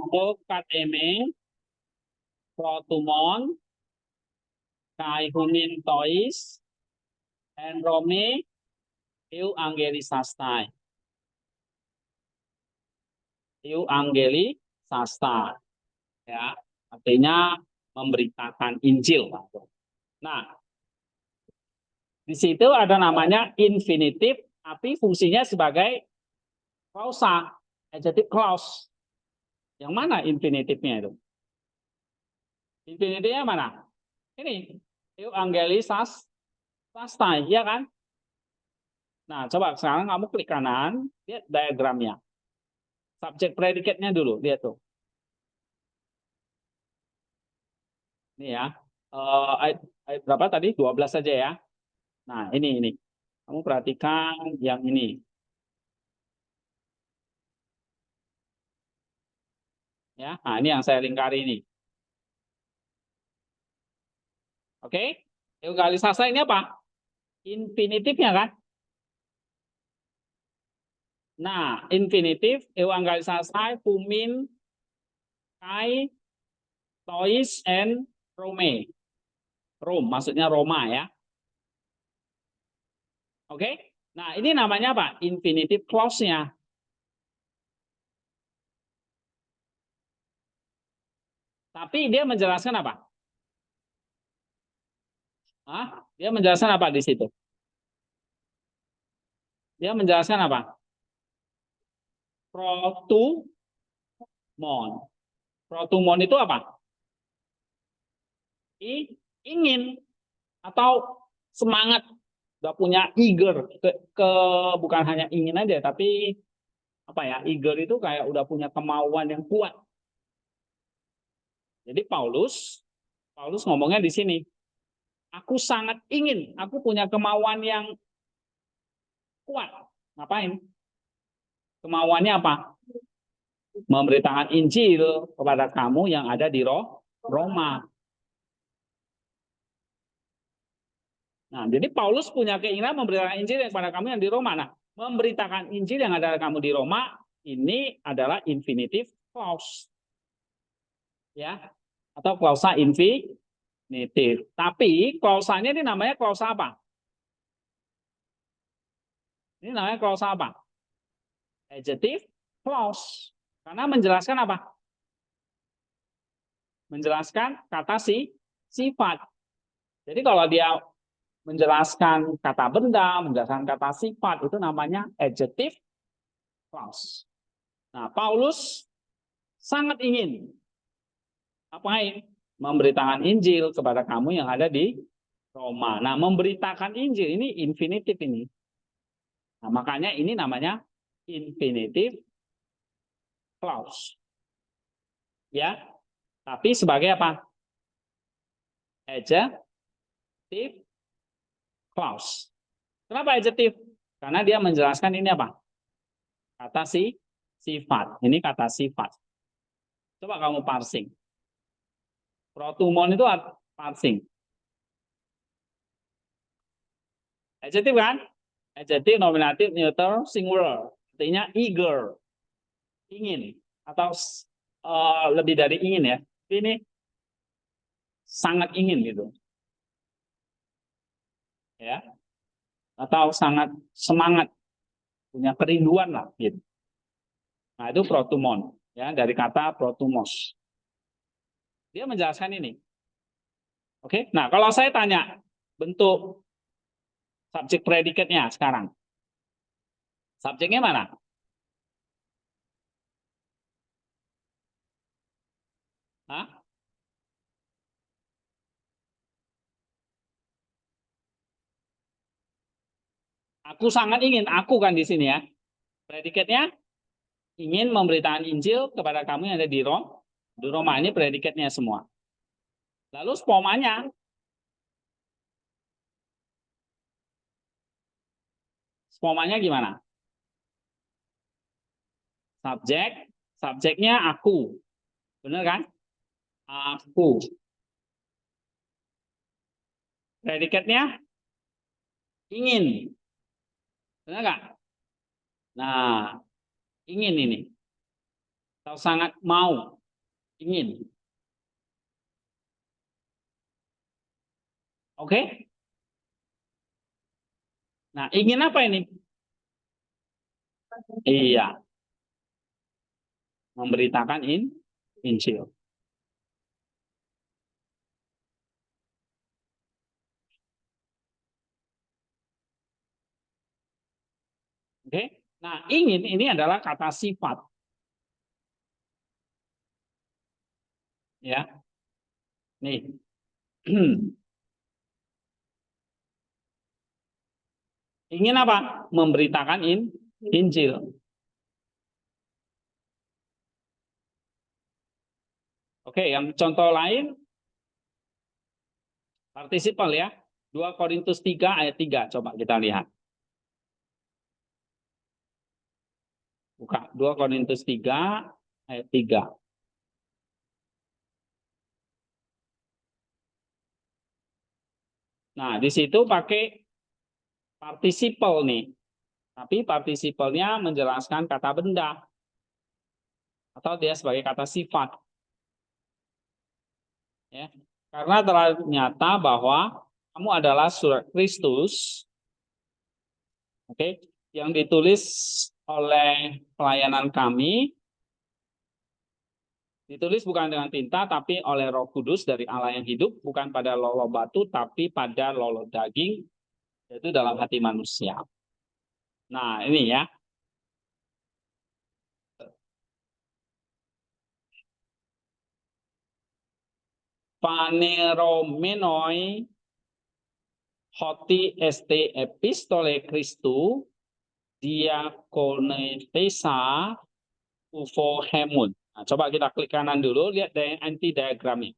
tokat eme protumon kai humin tois and rome eu angelisastai. Eu angelisastai. Ya, artinya memberitakan Injil. Nah, di situ ada namanya infinitif, tapi fungsinya sebagai klausa, adjective clause. Yang mana infinitifnya itu? Infinitifnya mana? Ini. Evangelisas Sastai, ya kan? Nah, coba sekarang kamu klik kanan, lihat diagramnya. Subjek predikatnya dulu, lihat tuh. Ini ya. Ayat berapa tadi? 12 saja ya. Nah, ini. Kamu perhatikan yang ini. Ya, nah ini yang saya lingkari ini. Oke? Eukalisasa ini apa? Infinitifnya kan? Nah, infinitif euangalisasai fumin kai tois and rome. Rome maksudnya Roma ya. Oke? Nah, ini namanya apa? Infinitive clause-nya. Tapi dia menjelaskan apa? Hah? Dia menjelaskan apa di situ? Dia menjelaskan apa? Protumon. Protumon itu apa? Ingin atau semangat, udah punya eager bukan hanya ingin aja, tapi apa ya, eager itu kayak udah punya kemauan yang kuat. Jadi Paulus ngomongnya di sini, aku sangat ingin, aku punya kemauan yang kuat. Ngapain? Kemauannya apa? Memberitakan Injil kepada kamu yang ada di Roma. Nah, jadi Paulus punya keinginan memberitakan Injil kepada kamu yang di Roma. Nah, memberitakan Injil yang ada kamu di Roma ini adalah infinitive clause. Ya. Atau klausa infinitive. Tapi klausanya ini namanya klausa apa? Ini namanya klausa apa? Adjective clause. Karena menjelaskan apa? Menjelaskan kata sifat. Jadi kalau dia menjelaskan kata benda, menjelaskan kata sifat, itu namanya adjective clause. Nah, Paulus sangat ingin apain? Memberitakan Injil kepada kamu yang ada di Roma. Nah, memberitakan Injil ini infinitif ini. Nah, makanya ini namanya infinitive clause. Ya. Tapi sebagai apa? Adjective clause. Kenapa adjective? Karena dia menjelaskan ini apa? Kata sifat. Ini kata sifat. Coba kamu parsing. Protumon itu parsing. Adjective kan? Adjective, nominatif, neuter, singular. Artinya eager. Ingin. Atau lebih dari ingin ya. Ini sangat ingin gitu. Ya. Atau sangat semangat. Punya kerinduan lah gitu. Nah, itu protumon. Ya, dari kata protumos. Dia menjelaskan ini. Oke. Nah, kalau saya tanya bentuk subjek predikatnya sekarang. Subjeknya mana? Hah? Aku sangat ingin, aku kan di sini ya. Predikatnya ingin memberitakan Injil kepada kamu yang ada di Roma. Di Roma ini predikatnya semua. Lalu spomanya gimana? Subjeknya aku. Benar kan? Aku. Predikatnya ingin. Benar nggak? Nah, ingin ini. Atau sangat mau. Ingin. Oke? Nah, ingin apa ini? Iya. Memberitakan Injil. Oke? Nah, ingin ini adalah kata sifat. Ya. Nih. ingin apa? Memberitakan Injil. Oke, yang contoh lain partisipal ya. 2 Korintus 3 ayat 3 coba kita lihat. Buka 2 Korintus 3 ayat 3. Nah, di situ pakai partisipal nih. Tapi partisipalnya menjelaskan kata benda atau dia sebagai kata sifat. Ya. Karena ternyata bahwa kamu adalah surat Kristus, oke, yang ditulis oleh pelayanan kami, ditulis bukan dengan tinta, tapi oleh Roh Kudus dari Allah yang hidup, bukan pada lolo batu, tapi pada lolo daging, yaitu dalam hati manusia. Nah, ini ya. Paneromenoi hoti este epistole Christu diakonetesa ufo hemun. Nah, coba kita klik kanan dulu, lihat anti diagramnya.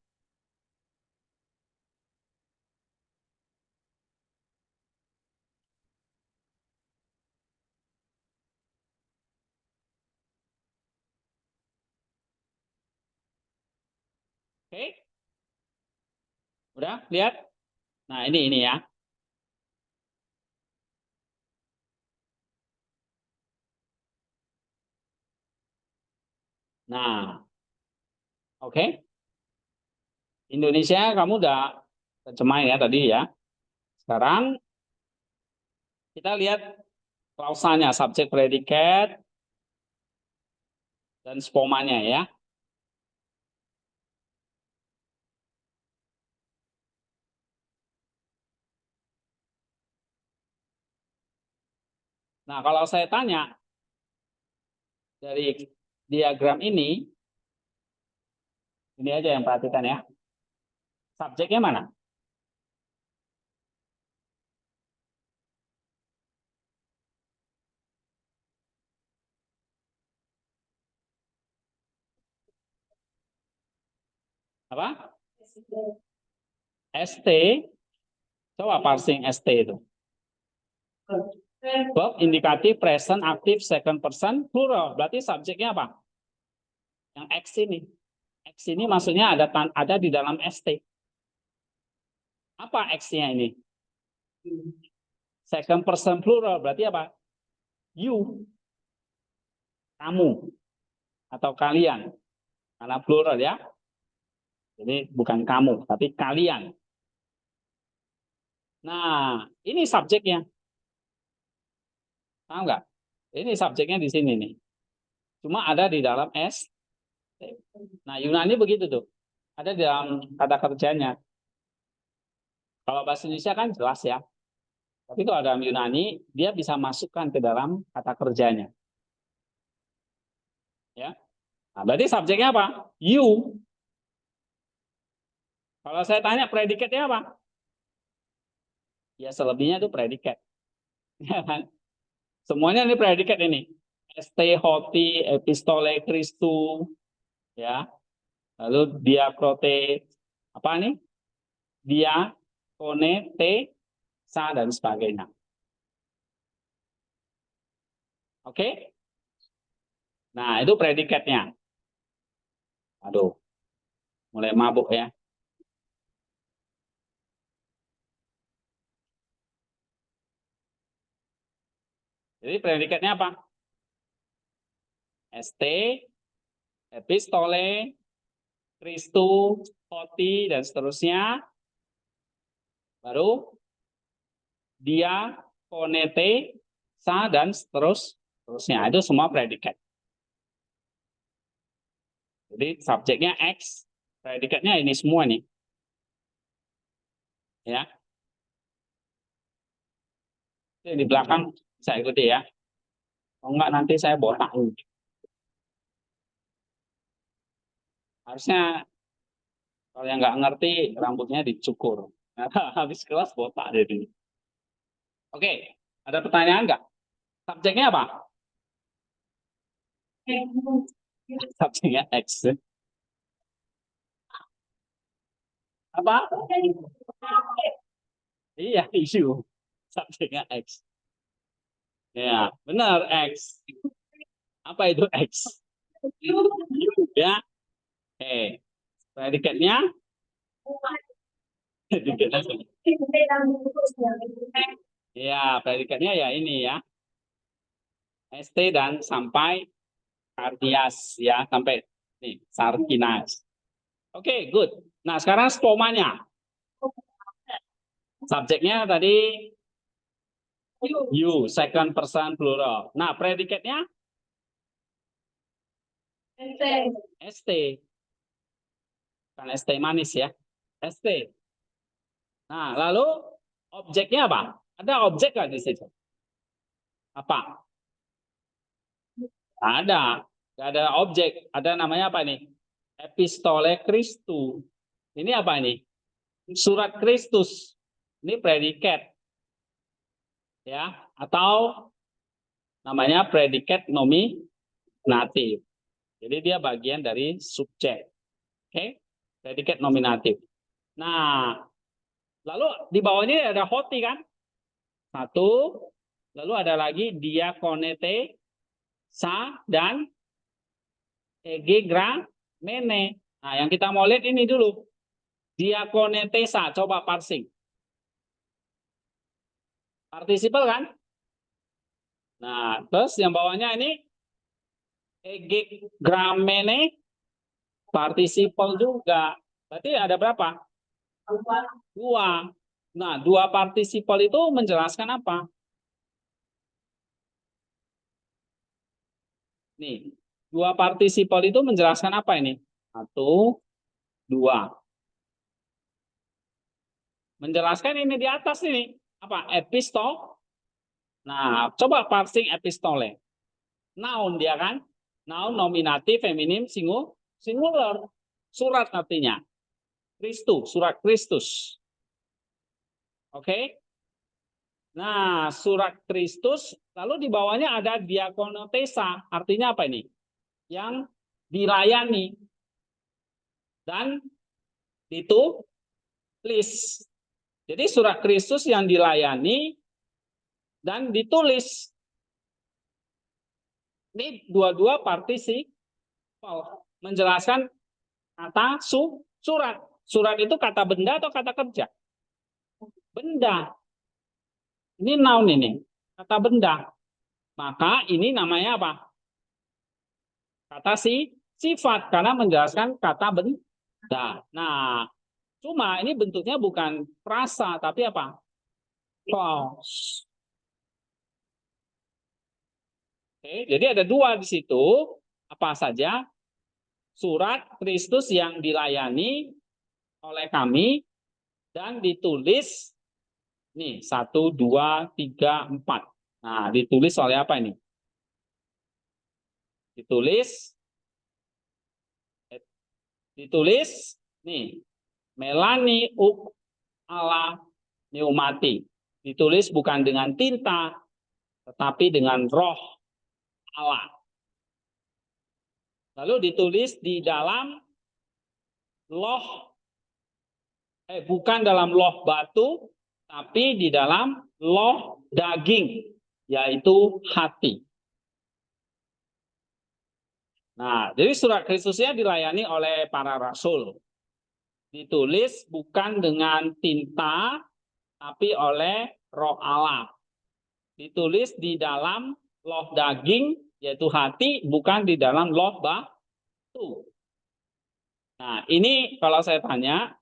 Oke, udah lihat? Nah, ini ya. Nah, oke. Indonesia kamu udah terjemahin ya tadi ya. Sekarang kita lihat klausanya, subjek predikat dan spomanya ya. Nah, kalau saya tanya dari diagram ini aja yang perhatikan ya. Subjeknya mana? Apa? ST. Coba parsing ST itu. Verb indikatif present aktif second person plural. Berarti subjeknya apa? Yang X ini. X ini maksudnya ada di dalam ST. Apa X-nya ini? Second person plural berarti apa? You. Kamu atau kalian. Karena plural ya. Jadi bukan kamu, tapi kalian. Nah, ini subjeknya. Tahu nggak? Ini subjeknya di sini nih. Cuma ada di dalam S. Nah, Yunani begitu tuh. Ada di dalam kata kerjanya. Kalau bahasa Indonesia kan jelas ya. Tapi kalau dalam Yunani, dia bisa masukkan ke dalam kata kerjanya. Ya. Nah, berarti subjeknya apa? You. Kalau saya tanya predikatnya apa? Ya selebihnya itu predikat. Ya kan? Semuanya ini predikat ini. ST, hoti, epistole, Christu, ya. Lalu diakrote, apa nih? Dia, kone, te, sa, dan sebagainya. Oke? Nah, itu predikatnya. Aduh, mulai mabuk ya. Jadi predikatnya apa? ST, epistole, Christu, hoti, dan seterusnya. Baru dia, konete, sa, dan seterusnya. Itu semua predikat. Jadi subjeknya X, predikatnya ini semua nih. Ya. Ini di belakang saya ikuti ya. Kalau enggak nanti saya botak. Harusnya kalau yang nggak ngerti rambutnya dicukur. Habis kelas botak jadi. Oke. Ada pertanyaan nggak? Subjeknya apa? Subjeknya X. Apa? Iya, isu. Subjeknya X. Ya, benar X. Apa itu X? Ya, predikatnya? Ya, predikatnya ya ini ya. ST dan sampai Kardias ya, sampai nih Sarkinas. Oke, good. Nah, sekarang spomanya. Subjeknya tadi you, second person plural. Nah, predikatnya ST. Kan ST manis ya. ST. Nah, lalu objeknya apa? Ada objek nggak di situ? Apa? Ada. Nggak ada objek. Ada namanya apa nih? Epistole Christu. Ini apa ini? Surat Kristus. Ini predikat. Ya, atau namanya predikat nominatif. Jadi dia bagian dari subjek. Oke? Predikat nominatif. Nah, lalu di bawahnya ada hoti kan? Satu. Lalu ada lagi diakonete, sa, dan egegramene. Nah, yang kita mau lihat ini dulu. Diakonete, sa. Coba parsing. Partisipal kan? Nah, terus yang bawahnya ini egegramene, partisipal juga. Berarti ada berapa? Dua. Nah, dua partisipal itu menjelaskan apa? Nih, dua partisipal itu menjelaskan apa ini? Satu, dua. Menjelaskan ini di atas ini. Apa? Epistol. Nah, coba parsing epistole. Noun dia kan? Noun, nominatif, feminim, singular. Surat artinya. Kristus, surat Kristus. Oke? Nah, surat Kristus, lalu di bawahnya ada diakonotesa. Artinya apa ini? Yang dilayani dan ditulis. Jadi surat Kristus yang dilayani dan ditulis. Ini dua-dua partisipal menjelaskan kata surat. Surat itu kata benda atau kata kerja? Benda. Ini noun ini, kata benda. Maka ini namanya apa? Kata sifat karena menjelaskan kata benda. Nah, cuma ini bentuknya bukan frasa tapi apa? Clause. Oke, jadi ada dua di situ. Apa saja? Surat Kristus yang dilayani oleh kami dan ditulis nih 1, 2, 3, 4. Nah, ditulis oleh apa ini? Ditulis nih Melani Uk ala Pneumati. Ditulis bukan dengan tinta tetapi dengan roh Allah. Lalu ditulis di dalam loh bukan dalam loh batu tapi di dalam loh daging yaitu hati. Nah, jadi surat Kristusnya dilayani oleh para rasul. Ditulis bukan dengan tinta tapi oleh roh Allah. Ditulis di dalam loh daging yaitu hati bukan di dalam loh batu. Nah, ini kalau saya tanya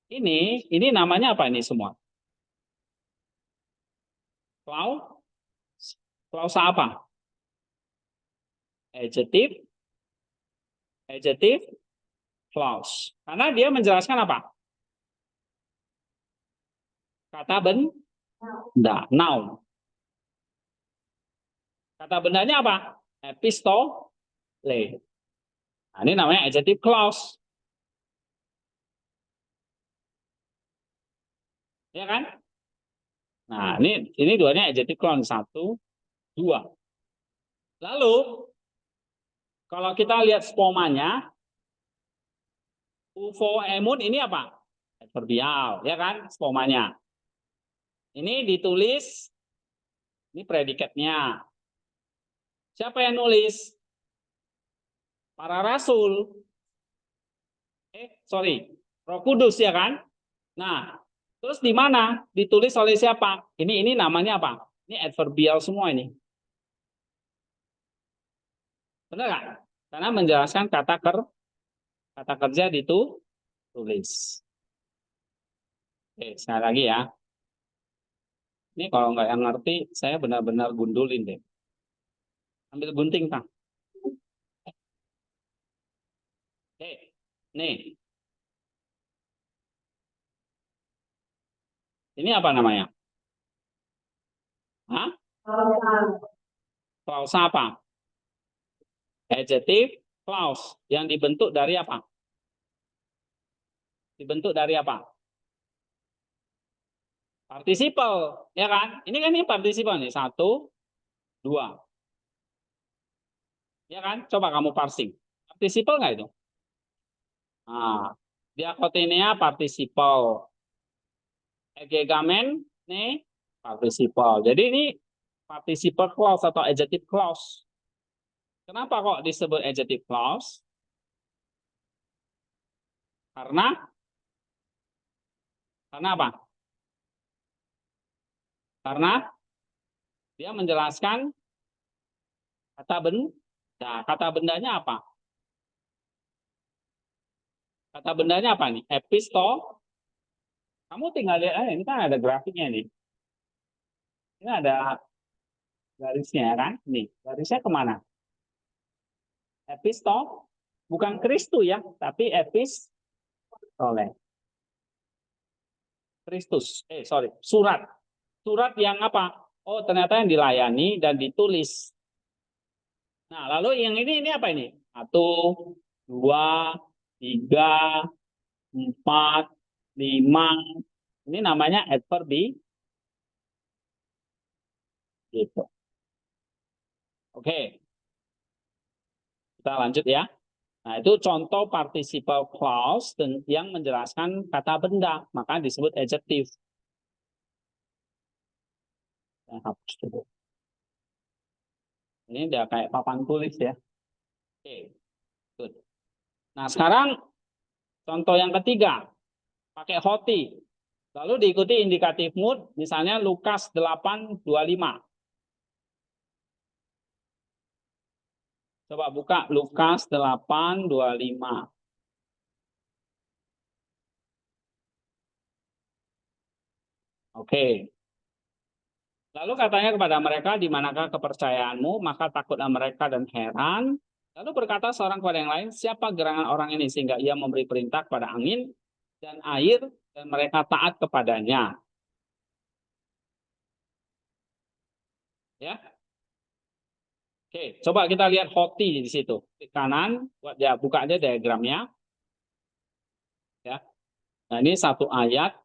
ini namanya apa ini semua? Klausa apa? Adjective, clause. Karena dia menjelaskan apa? Kata benda, noun. Kata bendanya apa? Epistole. Nah, ini namanya adjective clause. Ya kan? Nah, ini duanya adjective clause 1, 2. Lalu kalau kita lihat spomanya, UFO emun ini apa? Adverbial, ya kan? Spomanya. Ini ditulis, ini predikatnya. Siapa yang nulis? Para rasul. Sorry, Roh Kudus, ya kan? Nah, terus di mana? Ditulis oleh siapa? Ini namanya apa? Ini adverbial semua ini. Benar nggak? Karena menjelaskan kata kerja ditulis. Oke, sekali lagi ya. Ini kalau nggak yang ngerti, saya benar-benar gundulin deh. Ambil gunting, Kang. Oke, nih. Ini apa namanya? Hah? Clause apa? Adjective clause. Yang dibentuk dari apa? Dibentuk dari apa? Participle, ya kan? Ini kan ini participle nih. 1, 2. Ya kan? Coba kamu parsing. Participle nggak itu? Nah, diakotinea participle. Egegamen nih participle. Jadi ini participle clause atau adjective clause. Kenapa kok disebut adjective clause? Karena apa? Karena dia menjelaskan kata benda. Kata bendanya apa? Kata bendanya apa nih? Episto. Kamu tinggal lihat, ini kan ada grafiknya nih. Ini ada garisnya kan? Nih, garisnya kemana? Episto, bukan Kristus ya, tapi epistole. Kristus, sorry, surat. Surat yang apa? Oh, ternyata yang dilayani dan ditulis. Nah, lalu yang ini apa ini? 1, 2, 3, 4, 5. Ini namanya adverbi. Gitu. Oke. Kita lanjut ya. Nah, itu contoh participle clause yang menjelaskan kata benda, maka disebut adjective. Hapus dulu. Ini udah kayak papan tulis ya. Oke. Good. Nah, sekarang contoh yang ketiga. Pakai hoti. Lalu diikuti indikatif mood, misalnya Lukas 8:25. Coba buka Lukas 8:25. Oke. Lalu katanya kepada mereka, di manakah kepercayaanmu? Maka takutlah mereka dan heran. Lalu berkata seorang kepada yang lain, siapa gerangan orang ini sehingga ia memberi perintah kepada angin dan air dan mereka taat kepadanya. Ya. Oke, coba kita lihat hoti di situ. Di kanan, ya buka aja diagramnya. Ya. Nah, ini satu ayat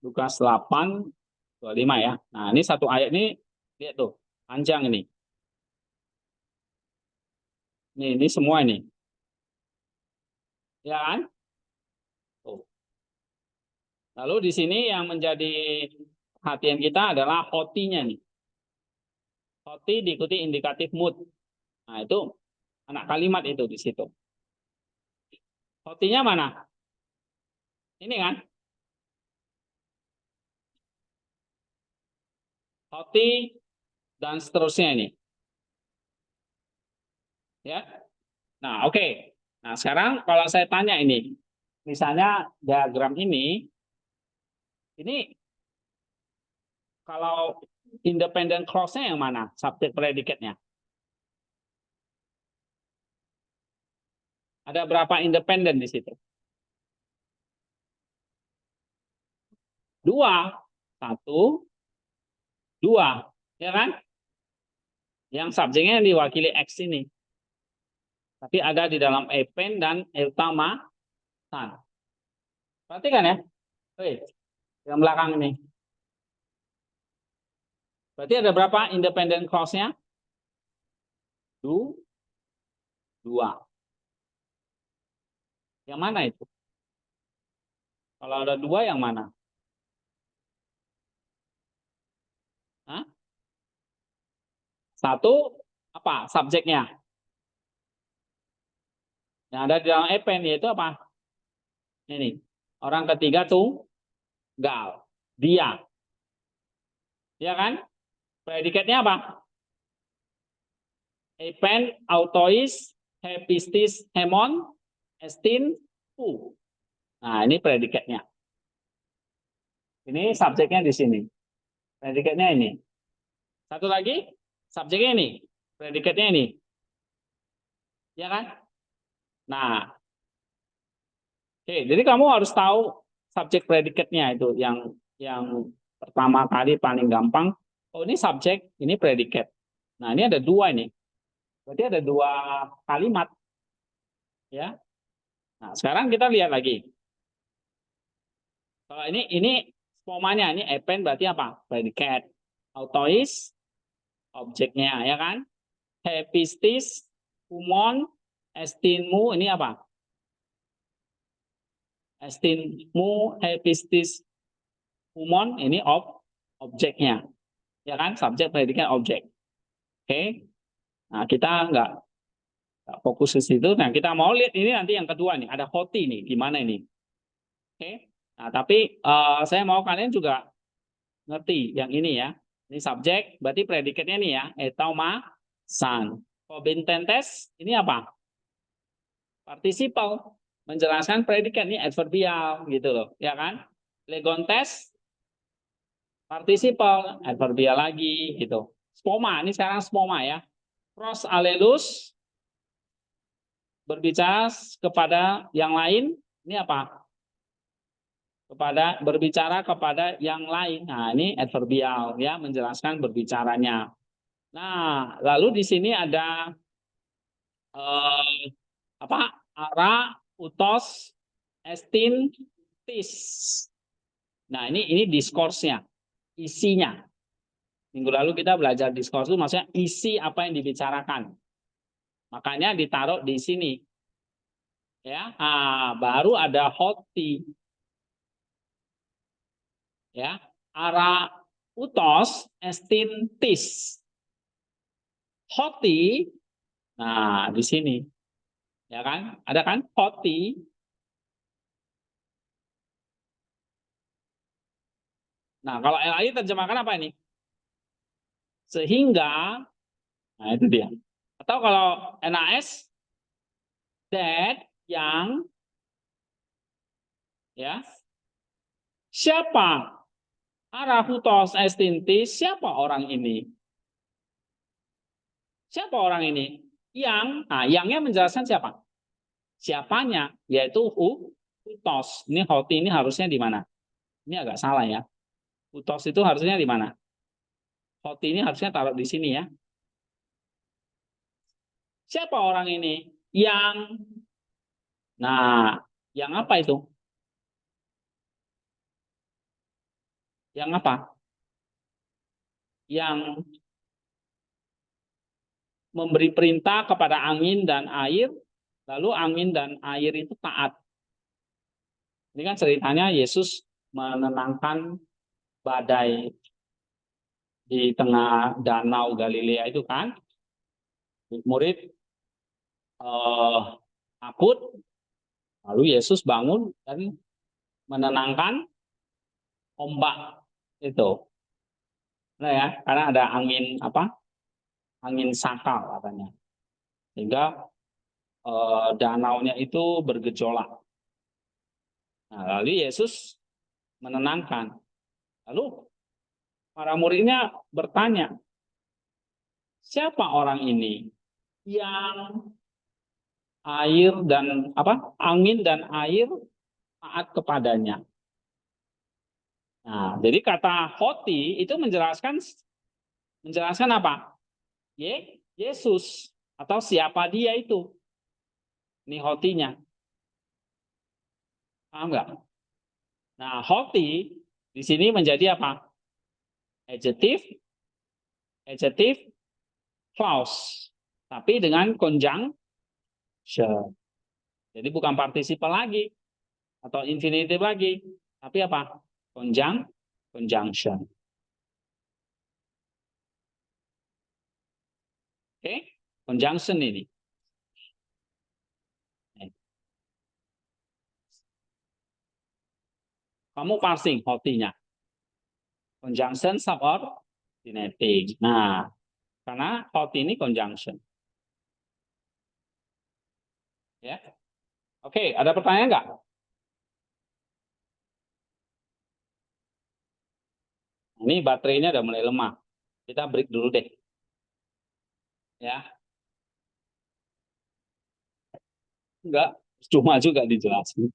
Lukas 8:25 ya. Nah, ini satu ayat ini lihat tuh, panjang ini. Ini semua ini. Ya kan? Tuh. Lalu di sini yang menjadi perhatian kita adalah hotinya nih. Hoti diikuti indikatif mood. Nah, itu anak kalimat itu di situ. Hotinya mana? Ini kan? Hoti dan seterusnya ini. Ya. Nah, oke. Nah, sekarang kalau saya tanya ini, misalnya diagram ini kalau independent clause-nya yang mana? Subjek predikatnya. Ada berapa independen di situ? 2. 1, 2. Ya kan? Yang subjeknya diwakili X ini. Tapi ada di dalam epen dan eutamasan. Perhatikan ya. Yang belakang ini. Berarti ada berapa independent clause-nya? Dua. Yang mana itu? Kalau ada dua yang mana? Hah? Satu apa? Subjeknya. Yang ada di dalam append yaitu apa? Ini. Orang ketiga tunggal. Dia. Ya kan? Predikatnya apa? Epen, autois, hepistis, hemon, estin, u. Nah, ini predikatnya. Ini subjeknya di sini. Predikatnya ini. Satu lagi, subjeknya ini. Predikatnya ini. Ya kan? Nah, oke. Jadi kamu harus tahu subjek predikatnya itu yang pertama kali paling gampang. Oh, ini subjek, ini predikat. Nah, ini ada dua ini. Berarti ada dua kalimat. Ya. Nah, sekarang kita lihat lagi. Kalau ini spomanya, ini epen berarti apa? Predikat. Autois, objeknya, ya kan? Hepistis, humon, estinmu, ini apa? Estinmu, hepistis, humon, ini objeknya. Ya kan? Subjek, predikat, objek. Oke. Nah, kita nggak fokus ke situ. Nah, kita mau lihat ini nanti yang kedua nih. Ada hoti nih. Gimana ini? Oke. Nah, tapi saya mau kalian juga ngerti yang ini ya. Ini subjek, berarti predikatnya nih ya. Etau ma san. Kobintentes, ini apa? Participle. Menjelaskan predikat ini adverbial gitu loh. Ya kan? Legontes, participle. Adverbial lagi gitu. Spoma, ini sekarang spoma ya. Pros alelus, berbicara kepada yang lain, ini apa? Berbicara kepada yang lain. Nah, ini adverbial ya, menjelaskan berbicaranya. Nah, lalu di sini ada apa? Ara, utos, estin, tis. Nah, ini diskursnya, isinya. Minggu lalu kita belajar diskurs itu maksudnya isi apa yang dibicarakan. Makanya ditaruh di sini. Ya, baru ada hoti. Ya, ara utos estin tis. Hoti. Nah, di sini. Ya kan? Ada kan? Hoti. Nah, kalau LAI terjemahkan apa ini? Sehingga, nah itu dia. Atau kalau NAS, that, yang, ya, siapa? Arahutos estintis, siapa orang ini? Siapa orang ini? Yang, nah, yangnya menjelaskan siapa? Siapanya, yaitu utos. Ini hoti ini harusnya di mana? Ini agak salah ya. Utos itu harusnya di mana? Hoti ini harusnya taruh di sini ya. Siapa orang ini? Yang, nah, yang apa itu? Yang apa? Yang memberi perintah kepada angin dan air, lalu angin dan air itu taat. Ini kan ceritanya Yesus menenangkan badai di tengah danau Galilea itu kan. Murid takut, lalu Yesus bangun dan menenangkan ombak itu. Nah ya, karena ada angin apa? Angin sakal katanya. Sehingga danaunya itu bergejolak. Nah, lalu Yesus menenangkan. Lalu para muridnya bertanya, siapa orang ini yang air dan apa? Angin dan air taat kepadanya. Nah, jadi kata hoti itu menjelaskan apa? Yesus atau siapa dia itu. Ini hotinya. Paham nggak? Nah, hoti di sini menjadi apa? Adjective adjective clause, tapi dengan conjunction. Jadi bukan participle lagi atau infinitive lagi, tapi apa? Conjunction. Oke, conjunction ini. Kamu parsing hotinya. Conjunction subordinating. Nah, karena hot ini conjunction. Ya. Oke, ada pertanyaan nggak? Ini baterainya udah mulai lemah. Kita break dulu deh. Ya. Enggak, cuma juga dijelasin.